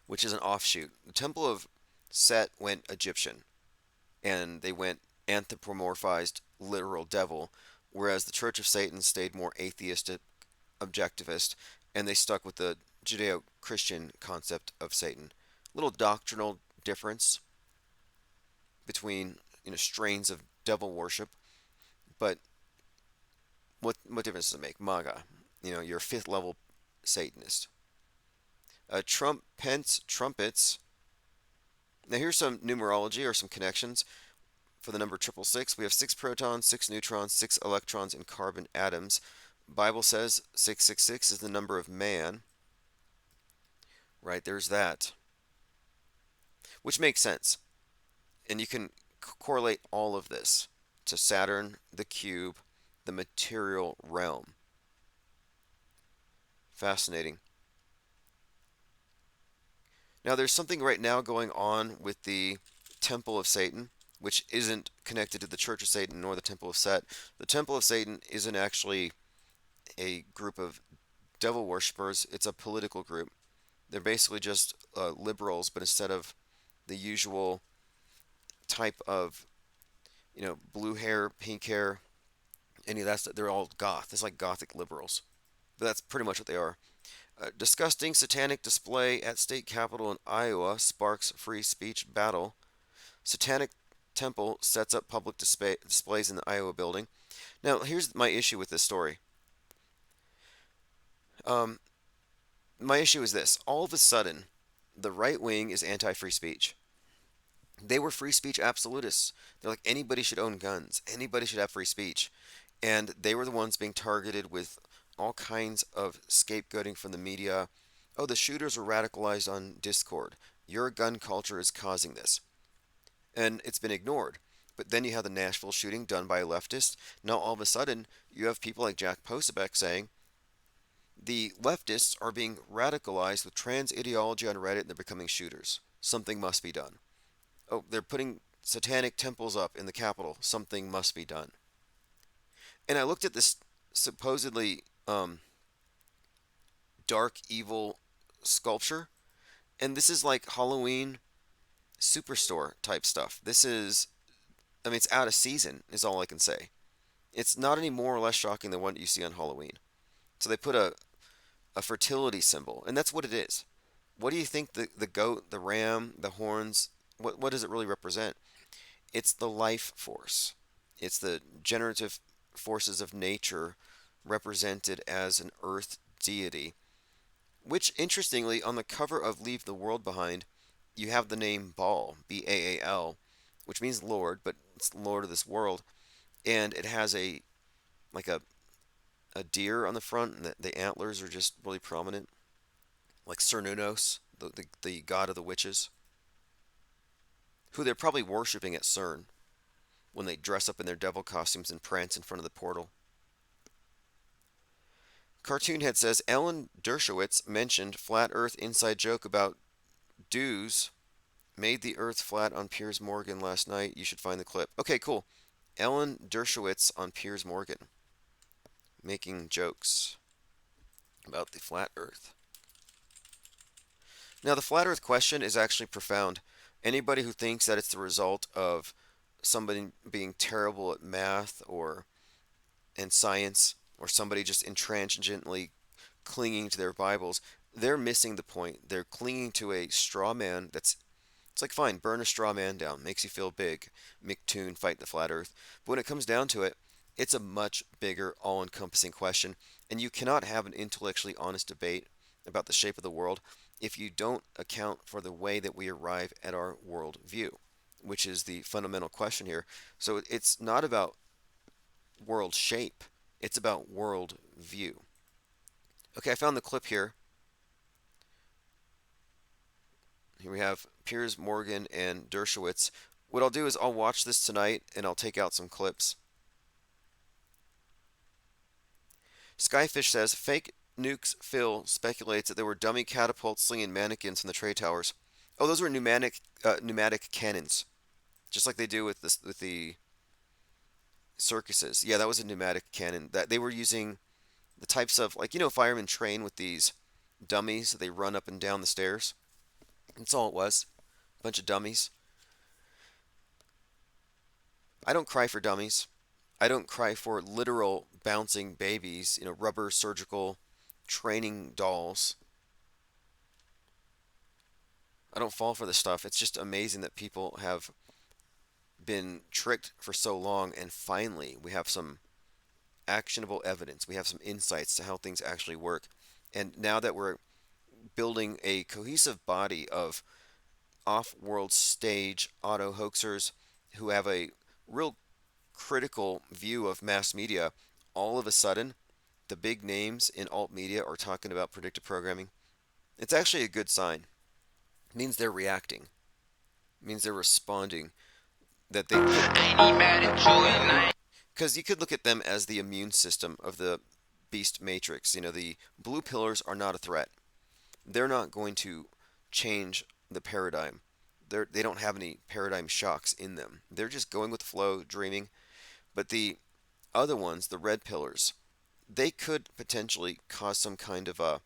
which is an offshoot. The Temple of Set went Egyptian, and they went anthropomorphized literal devil, whereas the Church of Satan stayed more atheistic, objectivist, and they stuck with the Judeo-Christian concept of Satan. Little doctrinal difference between strains of devil worship, but what difference does it make? MAGA, you're a fifth level Satanist. Trump Pence trumpets. Now here's some numerology or some connections for the number 666. We have 6 protons, 6 neutrons, 6 electrons in carbon atoms. Bible says 666 is the number of man. Right, there's that. Which makes sense. And you can correlate all of this to Saturn, the cube, the material realm. Fascinating. Now, there's something right now going on with the Temple of Satan, which isn't connected to the Church of Satan nor the Temple of Set. The Temple of Satan isn't actually a group of devil worshippers, it's a political group. They're basically just liberals, but instead of the usual type of, blue hair, pink hair, any of that stuff, they're all goth. It's like gothic liberals. But that's pretty much what they are. Disgusting satanic display at state capitol in Iowa sparks free speech battle. Satanic temple sets up public displays in the Iowa building. Now, here's my issue with this story. My issue is this. All of a sudden, the right wing is anti-free speech. They were free speech absolutists. They're like, anybody should own guns. Anybody should have free speech. And they were the ones being targeted with all kinds of scapegoating from the media. Oh, the shooters were radicalized on Discord. Your gun culture is causing this. And it's been ignored. But then you have the Nashville shooting done by a leftist. Now all of a sudden, you have people like Jack Posobiec saying, the leftists are being radicalized with trans ideology on Reddit and they're becoming shooters. Something must be done. Oh, they're putting satanic temples up in the Capitol. Something must be done. And I looked at this supposedly dark, evil sculpture, and this is like Halloween Superstore type stuff. This is, it's out of season, is all I can say. It's not any more or less shocking than what you see on Halloween. So they put a fertility symbol, and that's what it is. What do you think the goat, the ram, the horns, what does it really represent? It's the life force. It's the generative forces of nature represented as an earth deity, which interestingly, on the cover of Leave the World Behind, you have the name Baal, Baal, which means Lord, but it's Lord of this world, and it has a like a deer on the front, and the antlers are just really prominent, like Cernunnos, the god of the witches, who they're probably worshiping at CERN when they dress up in their devil costumes and prance in front of the portal. Cartoonhead says Ellen Dershowitz mentioned flat Earth inside joke about dues made the Earth flat on Piers Morgan last night. You should find the clip. Okay, cool. Ellen Dershowitz on Piers Morgan making jokes about the flat Earth. Now, the flat Earth question is actually profound. Anybody who thinks that it's the result of somebody being terrible at math or and science, or somebody just intransigently clinging to their Bibles, they're missing the point. They're clinging to a straw man that's it's like fine, burn a straw man down, makes you feel big. McToon fight the flat earth. But when it comes down to it, it's a much bigger, all-encompassing question, and you cannot have an intellectually honest debate about the shape of the world if you don't account for the way that we arrive at our world view, which is the fundamental question here. So it's not about world shape, it's about world view. Okay, I found the clip here. Here we have Piers Morgan and Dershowitz. What I'll do is I'll watch this tonight and I'll take out some clips. Skyfish says fake nukes Phil speculates that there were dummy catapults slinging mannequins from the trade towers. Oh, those were pneumatic cannons, just like they do with the circuses. Yeah, that was a pneumatic cannon. That they were using the types of, like, firemen train with these dummies that they run up and down the stairs. That's all it was. A bunch of dummies. I don't cry for dummies. I don't cry for literal bouncing babies, rubber surgical training dolls. I don't fall for this stuff. It's just amazing that people have been tricked for so long, and finally we have some actionable evidence. We have some insights to how things actually work. And now that we're building a cohesive body of off-world stage auto hoaxers who have a real critical view of mass media, all of a sudden the big names in alt media are talking about predictive programming. It's actually a good sign. It means they're reacting. It means they're responding. That they because you could look at them as the immune system of the beast matrix. The blue pillars are not a threat. They're not going to change the paradigm. They don't have any paradigm shocks in them. They're just going with the flow, dreaming. But the other ones, the red pillars, they could potentially cause some kind of a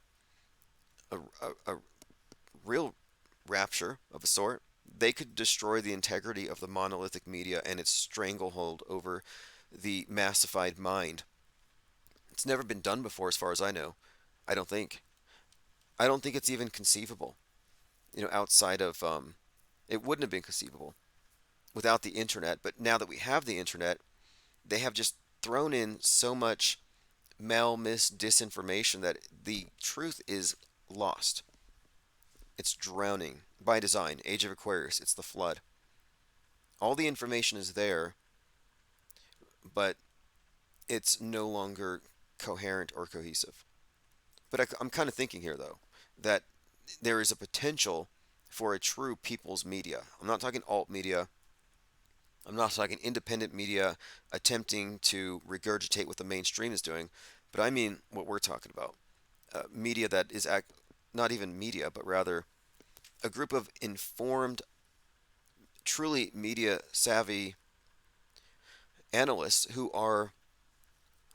real rapture of a sort. They could destroy the integrity of the monolithic media and its stranglehold over the massified mind. It's never been done before, as far as I know. I don't think. I don't think it's even conceivable. Outside of it wouldn't have been conceivable without the internet. But now that we have the internet, they have just thrown in so much disinformation that the truth is lost. It's drowning by design. Age of Aquarius, it's the flood. All the information is there, but it's no longer coherent or cohesive. But I'm kind of thinking here, though, that there is a potential for a true people's media. I'm not talking alt media. I'm not talking independent media attempting to regurgitate what the mainstream is doing, but I mean what we're talking about. Media that is not even media, but rather a group of informed, truly media savvy analysts who are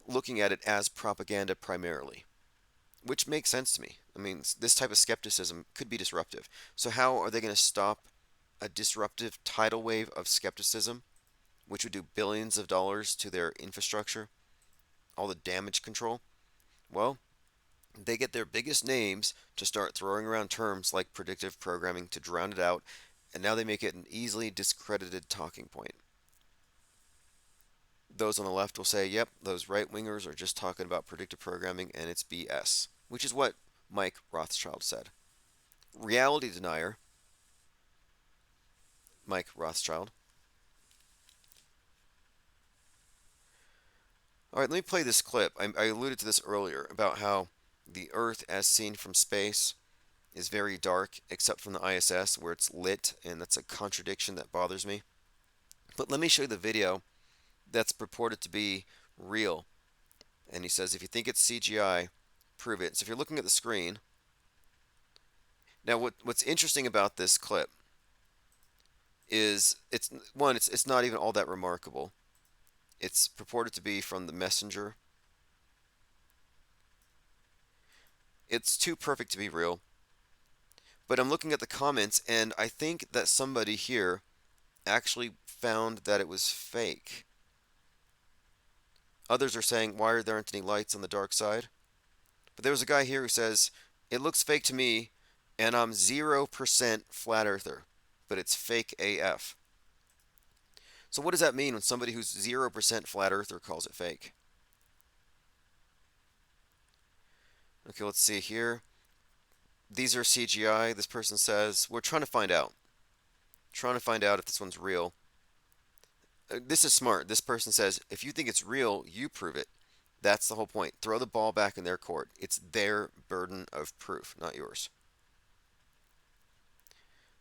looking at it as propaganda primarily, which makes sense to me. I mean, this type of skepticism could be disruptive. So how are they going to stop a disruptive tidal wave of skepticism, which would do billions of dollars to their infrastructure, all the damage control? Well, they get their biggest names to start throwing around terms like predictive programming to drown it out, and now they make it an easily discredited talking point. Those on the left will say, yep, those right wingers are just talking about predictive programming and it's BS, which is what Mike Rothschild said. Reality denier, Mike Rothschild. All right, let me play this clip. I alluded to this earlier about how the Earth, as seen from space, is very dark, except from the ISS, where it's lit, and that's a contradiction that bothers me. But let me show you the video that's purported to be real. And he says, if you think it's CGI, prove it. So if you're looking at the screen, now what's interesting about this clip is it's not even all that remarkable. It's purported to be from the messenger. It's too perfect to be real. But I'm looking at the comments, and I think that somebody here actually found that it was fake. Others are saying, why there aren't any lights on the dark side? But there was a guy here who says, it looks fake to me, and I'm 0% flat earther, but it's fake AF. So what does that mean when somebody who's 0% flat earther calls it fake? Okay, let's see here. These are CGI, this person says. We're trying to find out. Trying to find out if this one's real. This is smart. This person says, if you think it's real, you prove it. That's the whole point. Throw the ball back in their court. It's their burden of proof, not yours.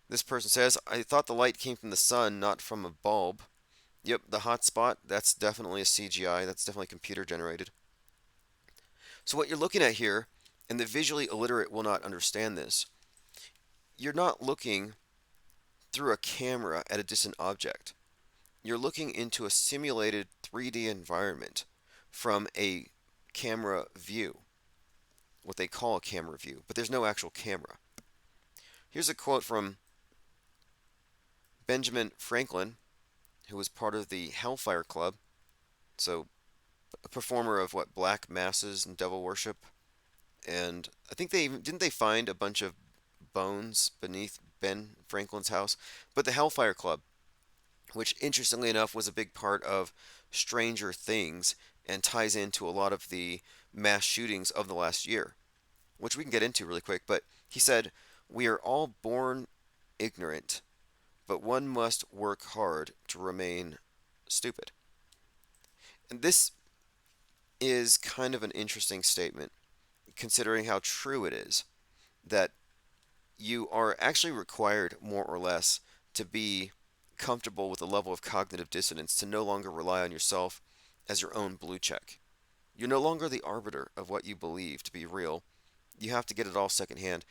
This person says, I thought the light came from the sun, not from a bulb. Yep, the hot spot, that's definitely a CGI. That's definitely computer generated. So what you're looking at here, and the visually illiterate will not understand this, you're not looking through a camera at a distant object. You're looking into a simulated 3D environment from a camera view, what they call a camera view, but there's no actual camera. Here's a quote from Benjamin Franklin, who was part of the Hellfire Club, so a performer of black masses and devil worship. And I think didn't they find a bunch of bones beneath Ben Franklin's house? But the Hellfire Club, which interestingly enough was a big part of Stranger Things and ties into a lot of the mass shootings of the last year, which we can get into really quick. But he said, we are all born ignorant, but one must work hard to remain stupid. And this is kind of an interesting statement, considering how true it is, that you are actually required, more or less, to be comfortable with a level of cognitive dissonance, to no longer rely on yourself as your own blue check. You're no longer the arbiter of what you believe to be real. You have to get it all secondhand.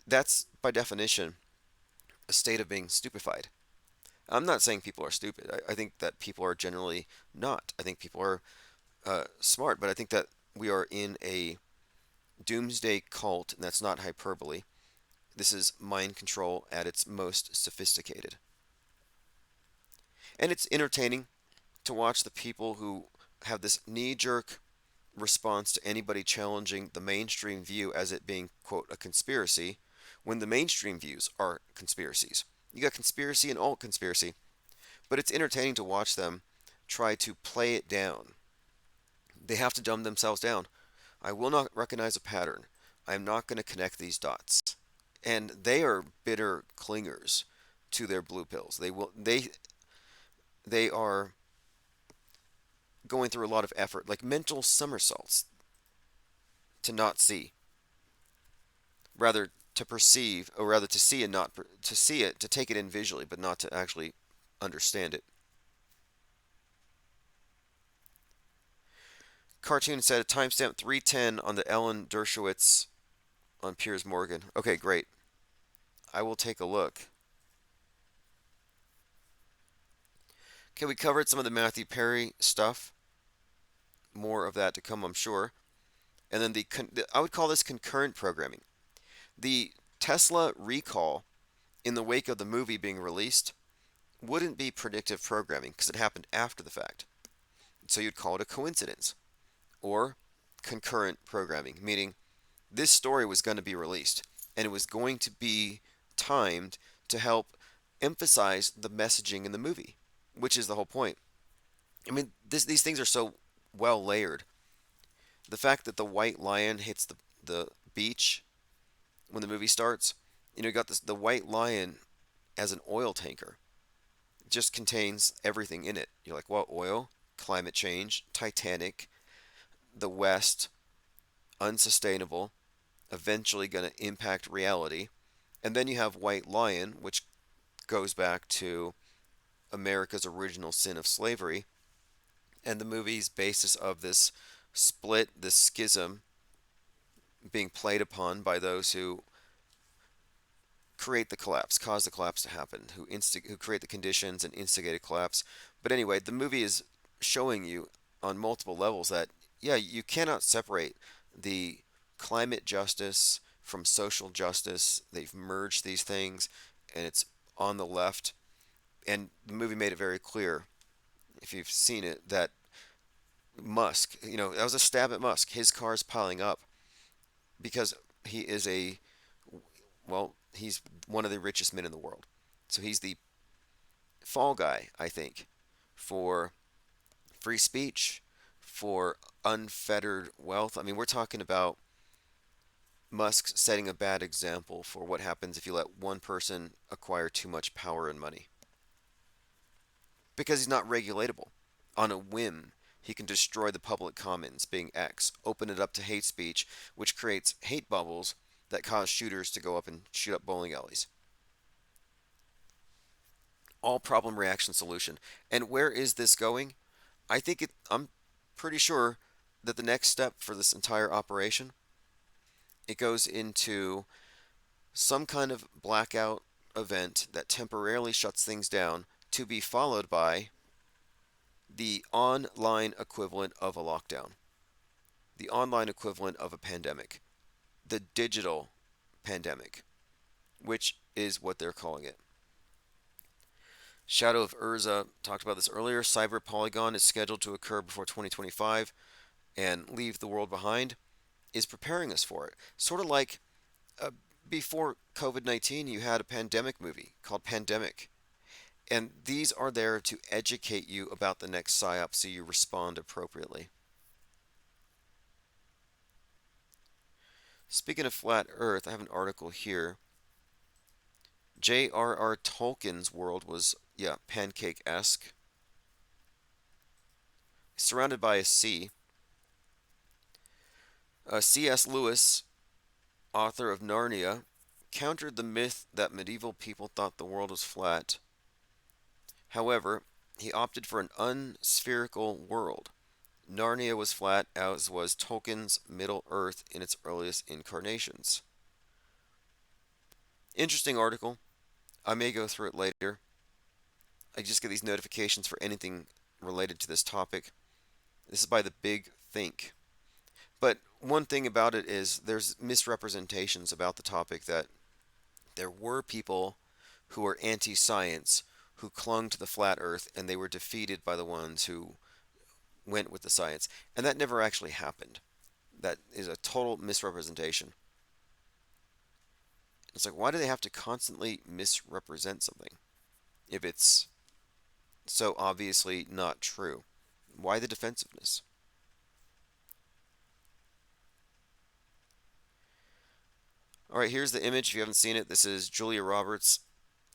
That's, by definition, a state of being stupefied. I'm not saying people are stupid. I think that people are generally not. I think people are smart, but I think that we are in a doomsday cult, and that's not hyperbole. This is mind control at its most sophisticated. And it's entertaining to watch the people who have this knee-jerk response to anybody challenging the mainstream view as it being, quote, a conspiracy, when the mainstream views are conspiracies. You got conspiracy and alt conspiracy, but it's entertaining to watch them try to play it down. They have to dumb themselves down. I will not recognize a pattern. I am not going to connect these dots. And they are bitter clingers to their blue pills. They are going through a lot of effort, like mental somersaults, to not see. Rather to perceive, or rather to see and not to see it, to take it in visually, but not to actually understand it. Cartoon said a timestamp 3:10 on the Ellen Dershowitz on Piers Morgan. Okay, great. I will take a look. Okay, we covered some of the Matthew Perry stuff. More of that to come, I'm sure. And then I would call this concurrent programming. The Tesla recall in the wake of the movie being released wouldn't be predictive programming because it happened after the fact. So you'd call it a coincidence or concurrent programming, meaning this story was going to be released and it was going to be timed to help emphasize the messaging in the movie, which is the whole point. I mean, these things are so well layered. The fact that the white lion hits the beach when the movie starts, you got the white lion as an oil tanker. It just contains everything in it. You're like, well, oil, climate change, Titanic, the West, unsustainable, eventually going to impact reality. And then you have White Lion, which goes back to America's original sin of slavery, and the movie's basis of this split, this schism being played upon by those who create the collapse, cause the collapse to happen, who create the conditions and instigate a collapse. But anyway, the movie is showing you on multiple levels that yeah, you cannot separate the climate justice from social justice. They've merged these things, and it's on the left. And the movie made it very clear, if you've seen it, that Musk, that was a stab at Musk. His car's piling up because he is he's one of the richest men in the world. So he's the fall guy, I think, for free speech, for unfettered wealth. I mean, we're talking about Musk setting a bad example for what happens if you let one person acquire too much power and money. Because he's not regulatable. On a whim, he can destroy the public commons, being X, open it up to hate speech, which creates hate bubbles that cause shooters to go up and shoot up bowling alleys. All problem reaction solution. And where is this going? I'm pretty sure that the next step for this entire operation, it goes into some kind of blackout event that temporarily shuts things down to be followed by the online equivalent of a lockdown, the online equivalent of a pandemic, the digital pandemic, which is what they're calling it. Shadow of Urza talked about this earlier. Cyber Polygon is scheduled to occur before 2025, and Leave the World Behind is preparing us for it. Sort of like before COVID-19, you had a pandemic movie called Pandemic. And these are there to educate you about the next PSYOP so you respond appropriately. Speaking of flat Earth, I have an article here. J.R.R. Tolkien's world was, pancake-esque. Surrounded by a sea. C.S. Lewis, author of Narnia, countered the myth that medieval people thought the world was flat. However, he opted for an unspherical world. Narnia was flat, as was Tolkien's Middle Earth in its earliest incarnations. Interesting article. I may go through it later. I just get these notifications for anything related to this topic. This is by the Big Think. But one thing about it is there's misrepresentations about the topic, that there were people who were anti-science who clung to the flat earth, and they were defeated by the ones who went with the science. And that never actually happened. That is a total misrepresentation. It's like, why do they have to constantly misrepresent something if it's so obviously not true? Why the defensiveness? Alright, here's the image. If you haven't seen it, this is Julia Roberts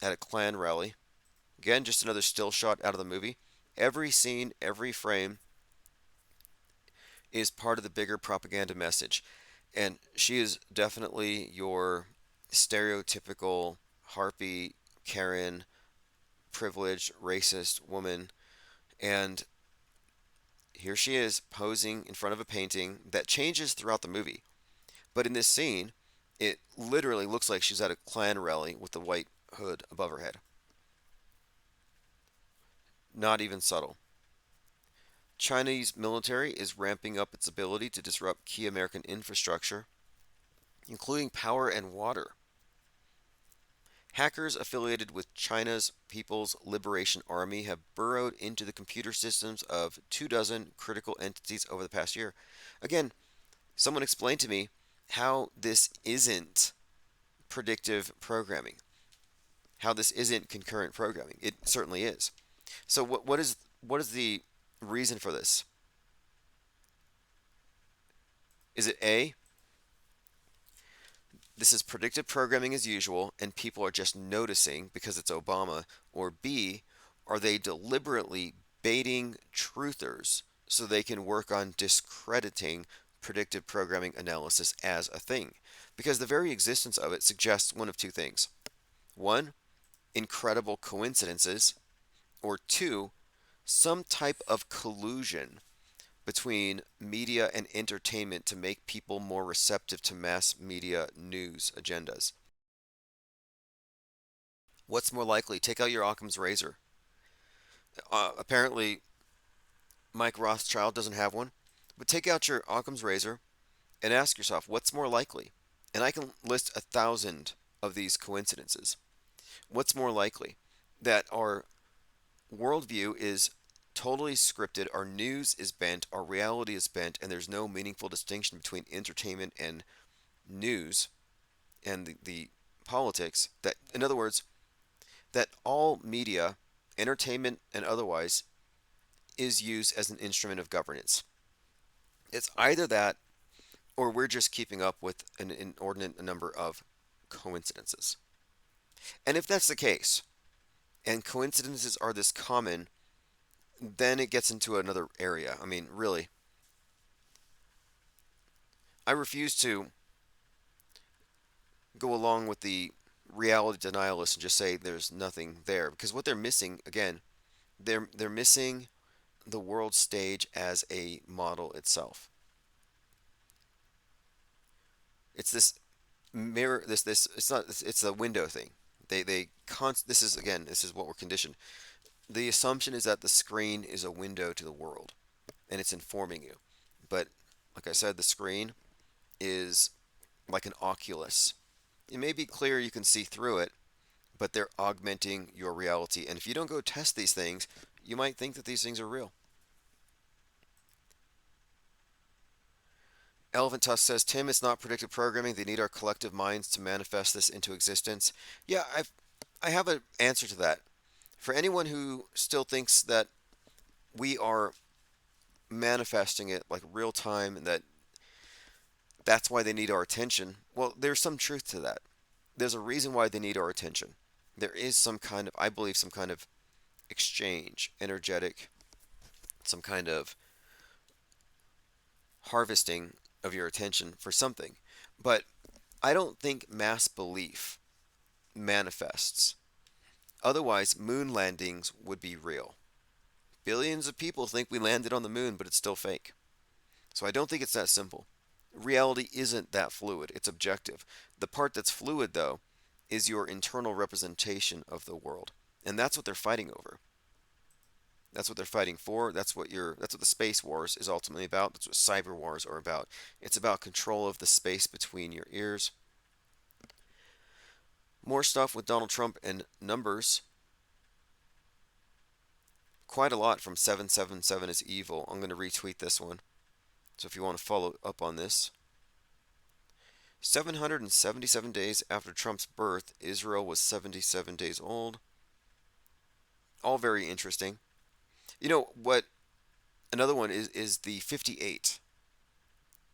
at a Klan rally. Again, just another still shot out of the movie. Every scene, every frame is part of the bigger propaganda message. And she is definitely your stereotypical harpy, Karen, privileged, racist woman. And here she is posing in front of a painting that changes throughout the movie. But in this scene, it literally looks like she's at a Klan rally with the white hood above her head. Not even subtle. Chinese military is ramping up its ability to disrupt key American infrastructure, including power and water. Hackers affiliated with China's People's Liberation Army have burrowed into the computer systems of 24 critical entities over the past year. Again, someone explained to me how this isn't predictive programming, how this isn't concurrent programming. It certainly is. So what is the reason for this? Is it A, this is predictive programming as usual and people are just noticing because it's Obama? Or B, are they deliberately baiting truthers so they can work on discrediting predictive programming analysis as a thing? Because the very existence of it suggests one of two things. One, incredible coincidences, or two, some type of collusion between media and entertainment to make people more receptive to mass media news agendas. What's more likely? Take out your Occam's razor. Apparently, Mike Rothschild doesn't have one, but take out your Occam's razor and ask yourself, what's more likely? And I can list 1,000 of these coincidences. What's more likely? That our worldview is totally scripted, our news is bent, our reality is bent, and there's no meaningful distinction between entertainment and news and the politics. That, in other words, that all media, entertainment and otherwise, is used as an instrument of governance. It's either that or we're just keeping up with an inordinate number of coincidences. And if that's the case, and coincidences are this common, then it gets into another area. I mean, really, I refuse to go along with the reality denialists and just say there's nothing there, because what they're missing, again, they're missing the world stage as a model itself. It's this mirror, this it's not, it's a window thing. This is, again, this is what we're conditioned. The assumption is that the screen is a window to the world and it's informing you. But like I said, the screen is like an oculus. It may be clear you can see through it, but they're augmenting your reality. And if you don't go test these things, you might think that these things are real. Elephant Tusk says, Tim, it's not predictive programming. They need our collective minds to manifest this into existence. Yeah, I have an answer to that. For anyone who still thinks that we are manifesting it like real time and that's why they need our attention, well, there's some truth to that. There's a reason why they need our attention. There is some kind of, I believe, some kind of exchange, energetic, some kind of harvesting of your attention for something. But I don't think mass belief manifests. Otherwise, moon landings would be real. Billions of people think we landed on the moon, but it's still fake. So I don't think it's that simple. Reality isn't that fluid, it's objective. The part that's fluid, though, is your internal representation of the world. And that's what they're fighting over. That's what they're fighting for. That's what the space wars is ultimately about. That's what cyber wars are about. It's about control of the space between your ears. More stuff with Donald Trump and numbers. Quite a lot from 777 is evil. I'm going to retweet this one. So if you want to follow up on this. 777 days after Trump's birth, Israel was 77 days old. All very interesting. You know what? Another one is the 58.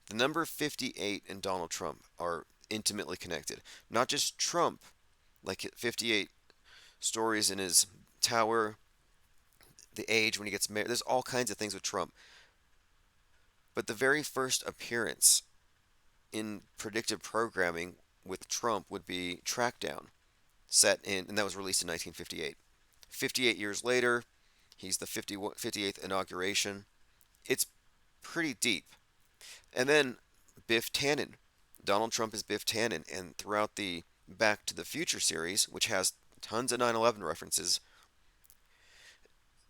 The number 58 and Donald Trump are intimately connected. Not just Trump, like 58 stories in his tower, the age when he gets married. There's all kinds of things with Trump. But the very first appearance in predictive programming with Trump would be Trackdown, set in, and that was released in 1958. 58 years later, he's the 58th inauguration. It's pretty deep. And then Biff Tannen. Donald Trump is Biff Tannen, and throughout the Back to the Future series, which has tons of 9/11 references,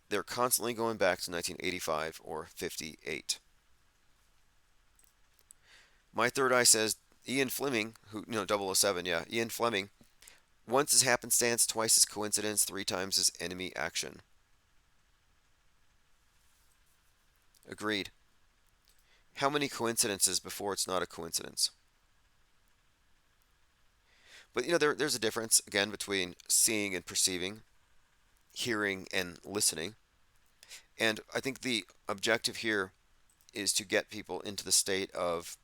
they're constantly going back to 1985 or 58. My third eye says Ian Fleming, who, 007, yeah, Ian Fleming, once is happenstance, twice is coincidence, three times is enemy action. Agreed. How many coincidences before it's not a coincidence? But there's a difference again between seeing and perceiving, hearing and listening. And I think the objective here is to get people into the state of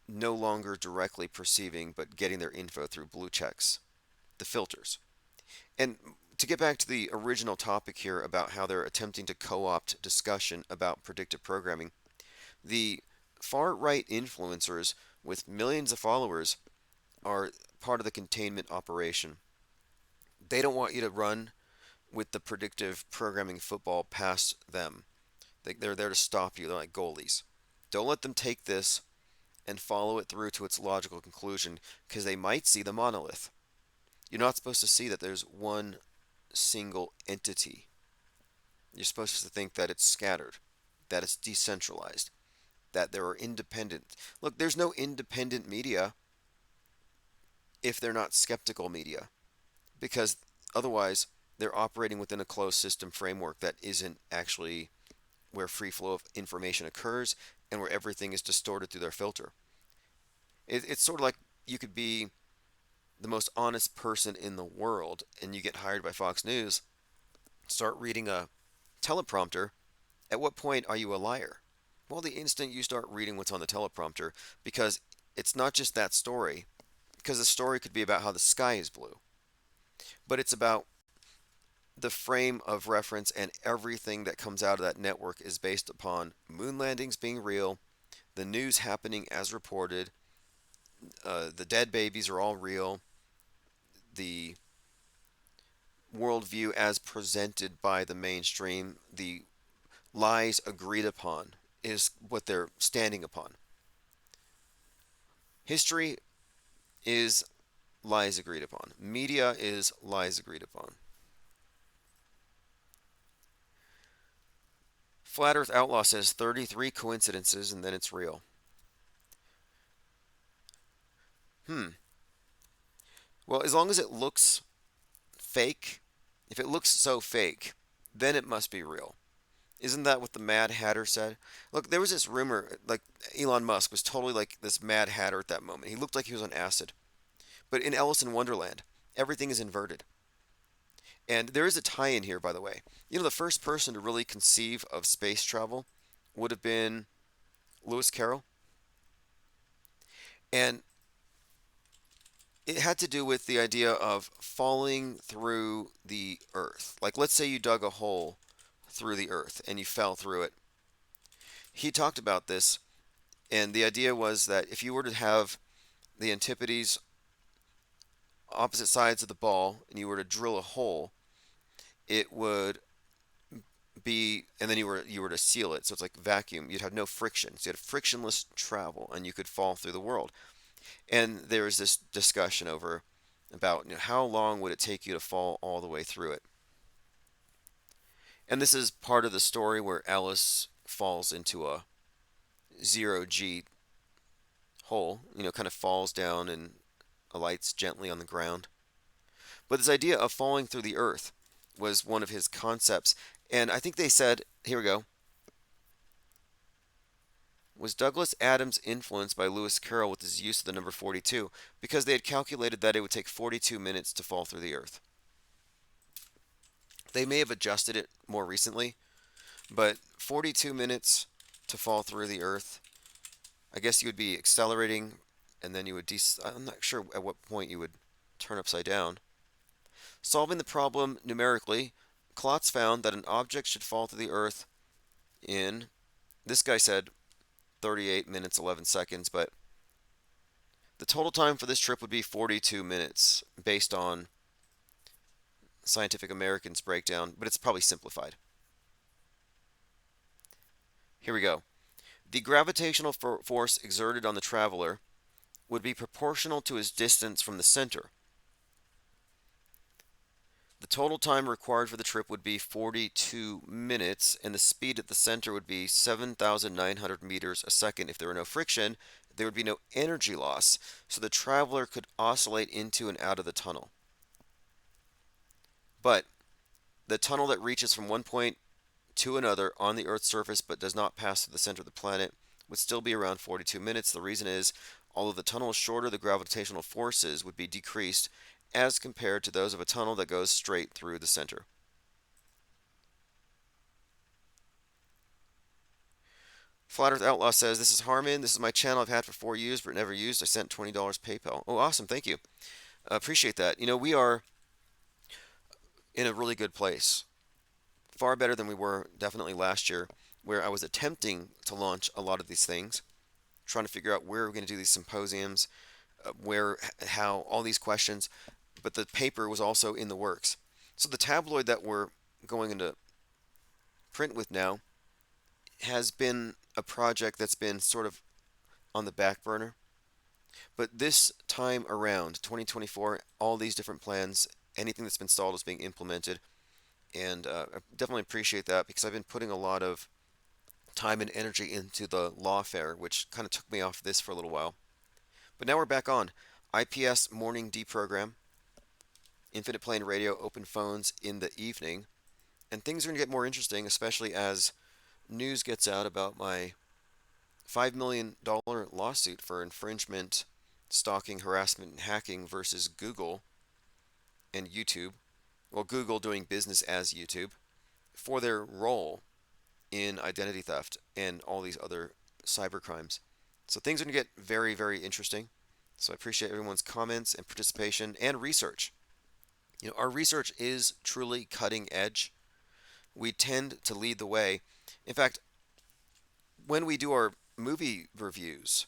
no longer directly perceiving, but getting their info through blue checks, the filters. And to get back to the original topic here about how they're attempting to co opt discussion about predictive programming, the far right influencers with millions of followers are part of the containment operation. They don't want you to run with the predictive programming football past them. They're there to stop you. They're like goalies. Don't let them take this and follow it through to its logical conclusion because they might see the monolith. You're not supposed to see that there's one single entity. You're supposed to think that it's scattered, that it's decentralized, that there are independent. Look, there's no independent media if they're not skeptical media, because otherwise they're operating within a closed system framework that isn't actually where free flow of information occurs and where everything is distorted through their filter. It's sort of like you could be the most honest person in the world and you get hired by Fox News, start reading a teleprompter. At what point are you a liar? Well, the instant you start reading what's on the teleprompter, because it's not just that story, because the story could be about how the sky is blue, but it's about the frame of reference, and everything that comes out of that network is based upon moon landings being real, the news happening as reported, the dead babies are all real, the worldview as presented by the mainstream, the lies agreed upon is what they're standing upon. History is lies agreed upon. Media is lies agreed upon. Flat Earth Outlaw says 33 coincidences and then it's real. Well, as long as it looks fake, if it looks so fake, then it must be real. Isn't that what the Mad Hatter said? Look, there was this rumor, like Elon Musk was totally like this Mad Hatter at that moment. He looked like he was on acid. But in Alice in Wonderland, everything is inverted. And there is a tie-in here, by the way. You know, the first person to really conceive of space travel would have been Lewis Carroll. And it had to do with the idea of falling through the earth. Like, let's say you dug a hole through the earth and you fell through it. He talked about this, and the idea was that if you were to have the antipodes opposite sides of the ball and you were to drill a hole, it would be, and then you were to seal it, so it's like vacuum. You'd have no friction, so you had frictionless travel, and you could fall through the world. And there was this discussion over about, how long would it take you to fall all the way through it. And this is part of the story where Alice falls into a zero-G hole, kind of falls down and alights gently on the ground. But this idea of falling through the earth was one of his concepts. And I think they said, here we go. Was Douglas Adams influenced by Lewis Carroll with his use of the number 42? Because they had calculated that it would take 42 minutes to fall through the earth. They may have adjusted it more recently, but 42 minutes to fall through the earth. I guess you would be accelerating, and then you would I'm not sure at what point you would turn upside down. Solving the problem numerically, Klotz found that an object should fall to the earth in, this guy said 38 minutes 11 seconds, but the total time for this trip would be 42 minutes based on Scientific American's breakdown, but it's probably simplified. Here we go. The gravitational force exerted on the traveler would be proportional to his distance from the center. The total time required for the trip would be 42 minutes, and the speed at the center would be 7,900 meters a second. If there were no friction, there would be no energy loss, so the traveler could oscillate into and out of the tunnel. But the tunnel that reaches from one point to another on the Earth's surface but does not pass through the center of the planet would still be around 42 minutes. The reason is, although the tunnel is shorter, the gravitational forces would be decreased as compared to those of a tunnel that goes straight through the center. Flat Earth Outlaw says, "This is Harmon. This is my channel I've had for 4 years but never used. I sent $20 PayPal." Oh, awesome. Thank you. Appreciate that. We are in a really good place. Far better than we were definitely last year, where I was attempting to launch a lot of these things, trying to figure out where we're going to do these symposiums, where, how, all these questions. But the paper was also in the works. So the tabloid that we're going into print with now has been a project that's been sort of on the back burner. But this time around, 2024, all these different plans, anything that's been stalled is being implemented. And I definitely appreciate that because I've been putting a lot of time and energy into the law fair, which kind of took me off this for a little while. But now we're back on. IPS morning deprogram, infinite plane radio, open phones in the evening. And things are going to get more interesting, especially as news gets out about my $5 million lawsuit for infringement, stalking, harassment, and hacking versus Google and YouTube. Well, Google doing business as YouTube for their role in identity theft and all these other cyber crimes. So things are going to get very, very interesting. So I appreciate everyone's comments and participation and research. Our research is truly cutting edge. We tend to lead the way. In fact, when we do our movie reviews,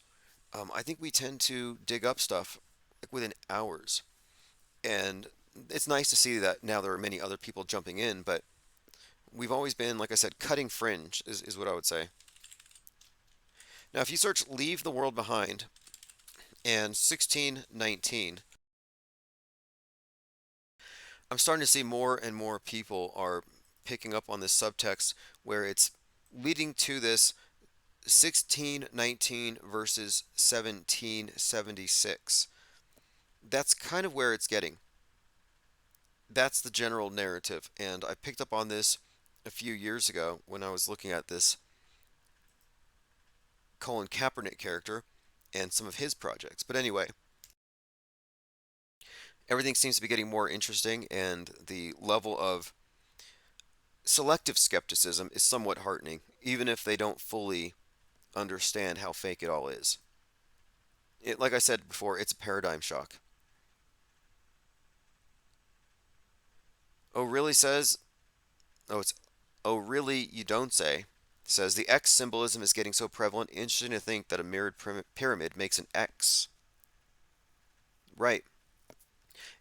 I think we tend to dig up stuff like within hours. And it's nice to see that now there are many other people jumping in, but we've always been, like I said, cutting fringe is what I would say. Now, if you search Leave the World Behind and 1619, I'm starting to see more and more people are picking up on this subtext where it's leading to this 1619 versus 1776. That's kind of where it's getting. That's the general narrative, and I picked up on this a few years ago when I was looking at this Colin Kaepernick character and some of his projects. But anyway, everything seems to be getting more interesting, and the level of selective skepticism is somewhat heartening, even if they don't fully understand how fake it all is. Like I said before, it's a paradigm shock. Oh, really says, oh, it's, oh, really, you don't say, says the X symbolism is getting so prevalent, interesting to think that a mirrored pyramid makes an X. Right.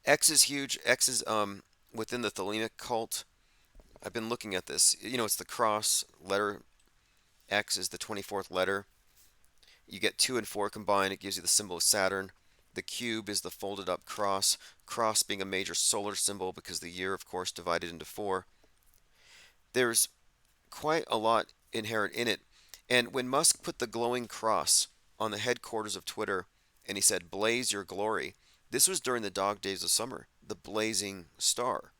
X is huge. X is within the Thelemic cult. I've been looking at this. It's the cross letter. X is the 24th letter. You get 2 and 4 combined, it gives you the symbol of Saturn. The cube is the folded up cross, cross being a major solar symbol because the year, of course, divided into 4. There's quite a lot inherent in it. And when Musk put the glowing cross on the headquarters of Twitter and he said, "Blaze your glory," this was during the dog days of summer, the blazing star.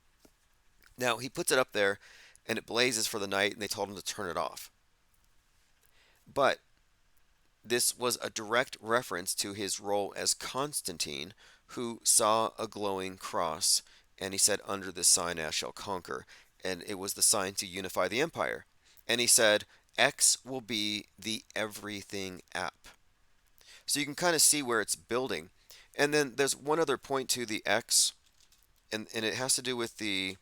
Now, he puts it up there and it blazes for the night and they told him to turn it off. But this was a direct reference to his role as Constantine, who saw a glowing cross, and he said, "Under this sign I shall conquer." And it was the sign to unify the empire. And he said, X will be the everything app. So you can kind of see where it's building. And then there's one other point to the X, and it has to do with the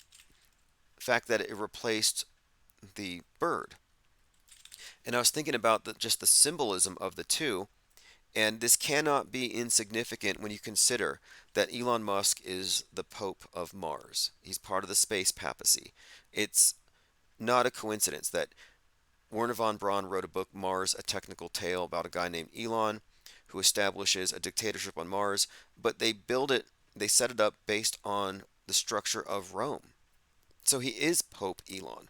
fact that it replaced the bird. And I was thinking about just the symbolism of the two, and this cannot be insignificant when you consider that Elon Musk is the Pope of Mars. He's part of the space papacy. It's not a coincidence that Werner von Braun wrote a book, Mars, A Technical Tale, about a guy named Elon who establishes a dictatorship on Mars, but they set it up based on the structure of Rome. So he is Pope Elon.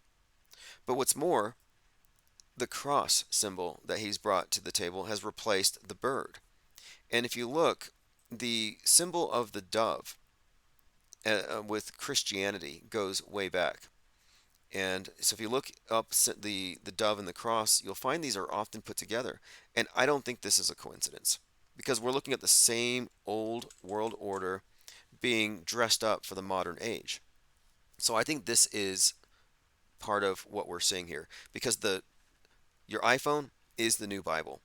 But what's more, the cross symbol that he's brought to the table has replaced the bird. And if you look, the symbol of the dove with Christianity goes way back. And so if you look up the dove and the cross, you'll find these are often put together. And I don't think this is a coincidence because we're looking at the same old world order being dressed up for the modern age. So I think this is part of what we're seeing here because your iPhone is the new Bible.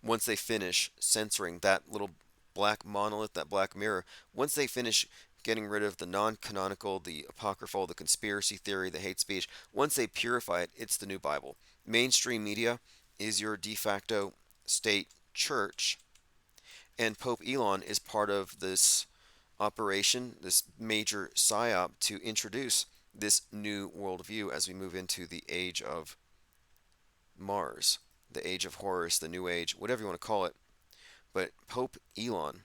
Once they finish censoring that little black monolith, that black mirror, once they finish getting rid of the non-canonical, the apocryphal, the conspiracy theory, the hate speech, once they purify it, it's the new Bible. Mainstream media is your de facto state church, and Pope Elon is part of this operation, this major psyop to introduce this new worldview as we move into the age of Mars, the age of Horus, the new age, whatever you want to call it. But Pope Elon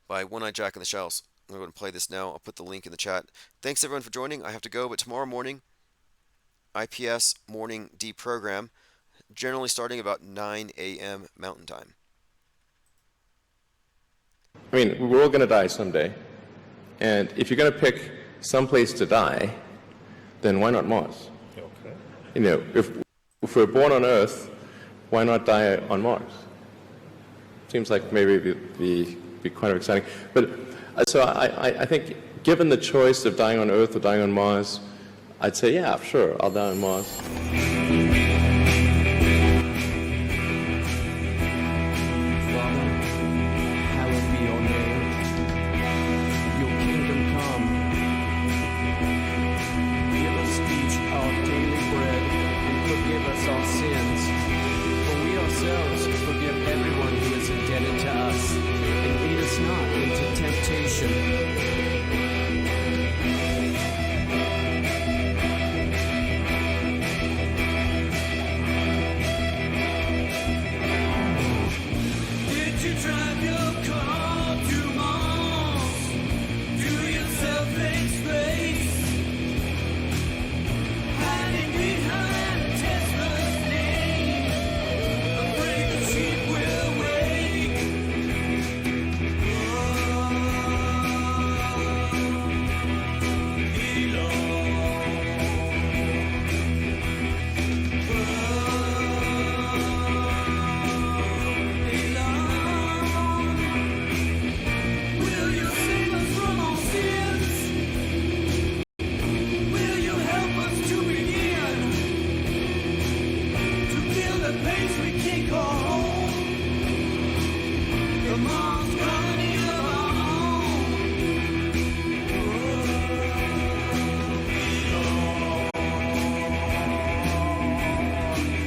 by One-Eyed Jack in the Shells. I'm going to play this now. I'll put the link in the chat. Thanks everyone for joining. I have to go, but tomorrow morning, IPS morning deprogram, generally starting about 9 a.m. Mountain Time. I mean, we're all going to die someday. And if you're going to pick some place to die, then why not Mars? Okay. You know, if we're born on Earth, why not die on Mars? Seems like maybe it'd be kind of exciting. But so I think given the choice of dying on Earth or dying on Mars, I'd say, yeah, sure, I'll die on Mars.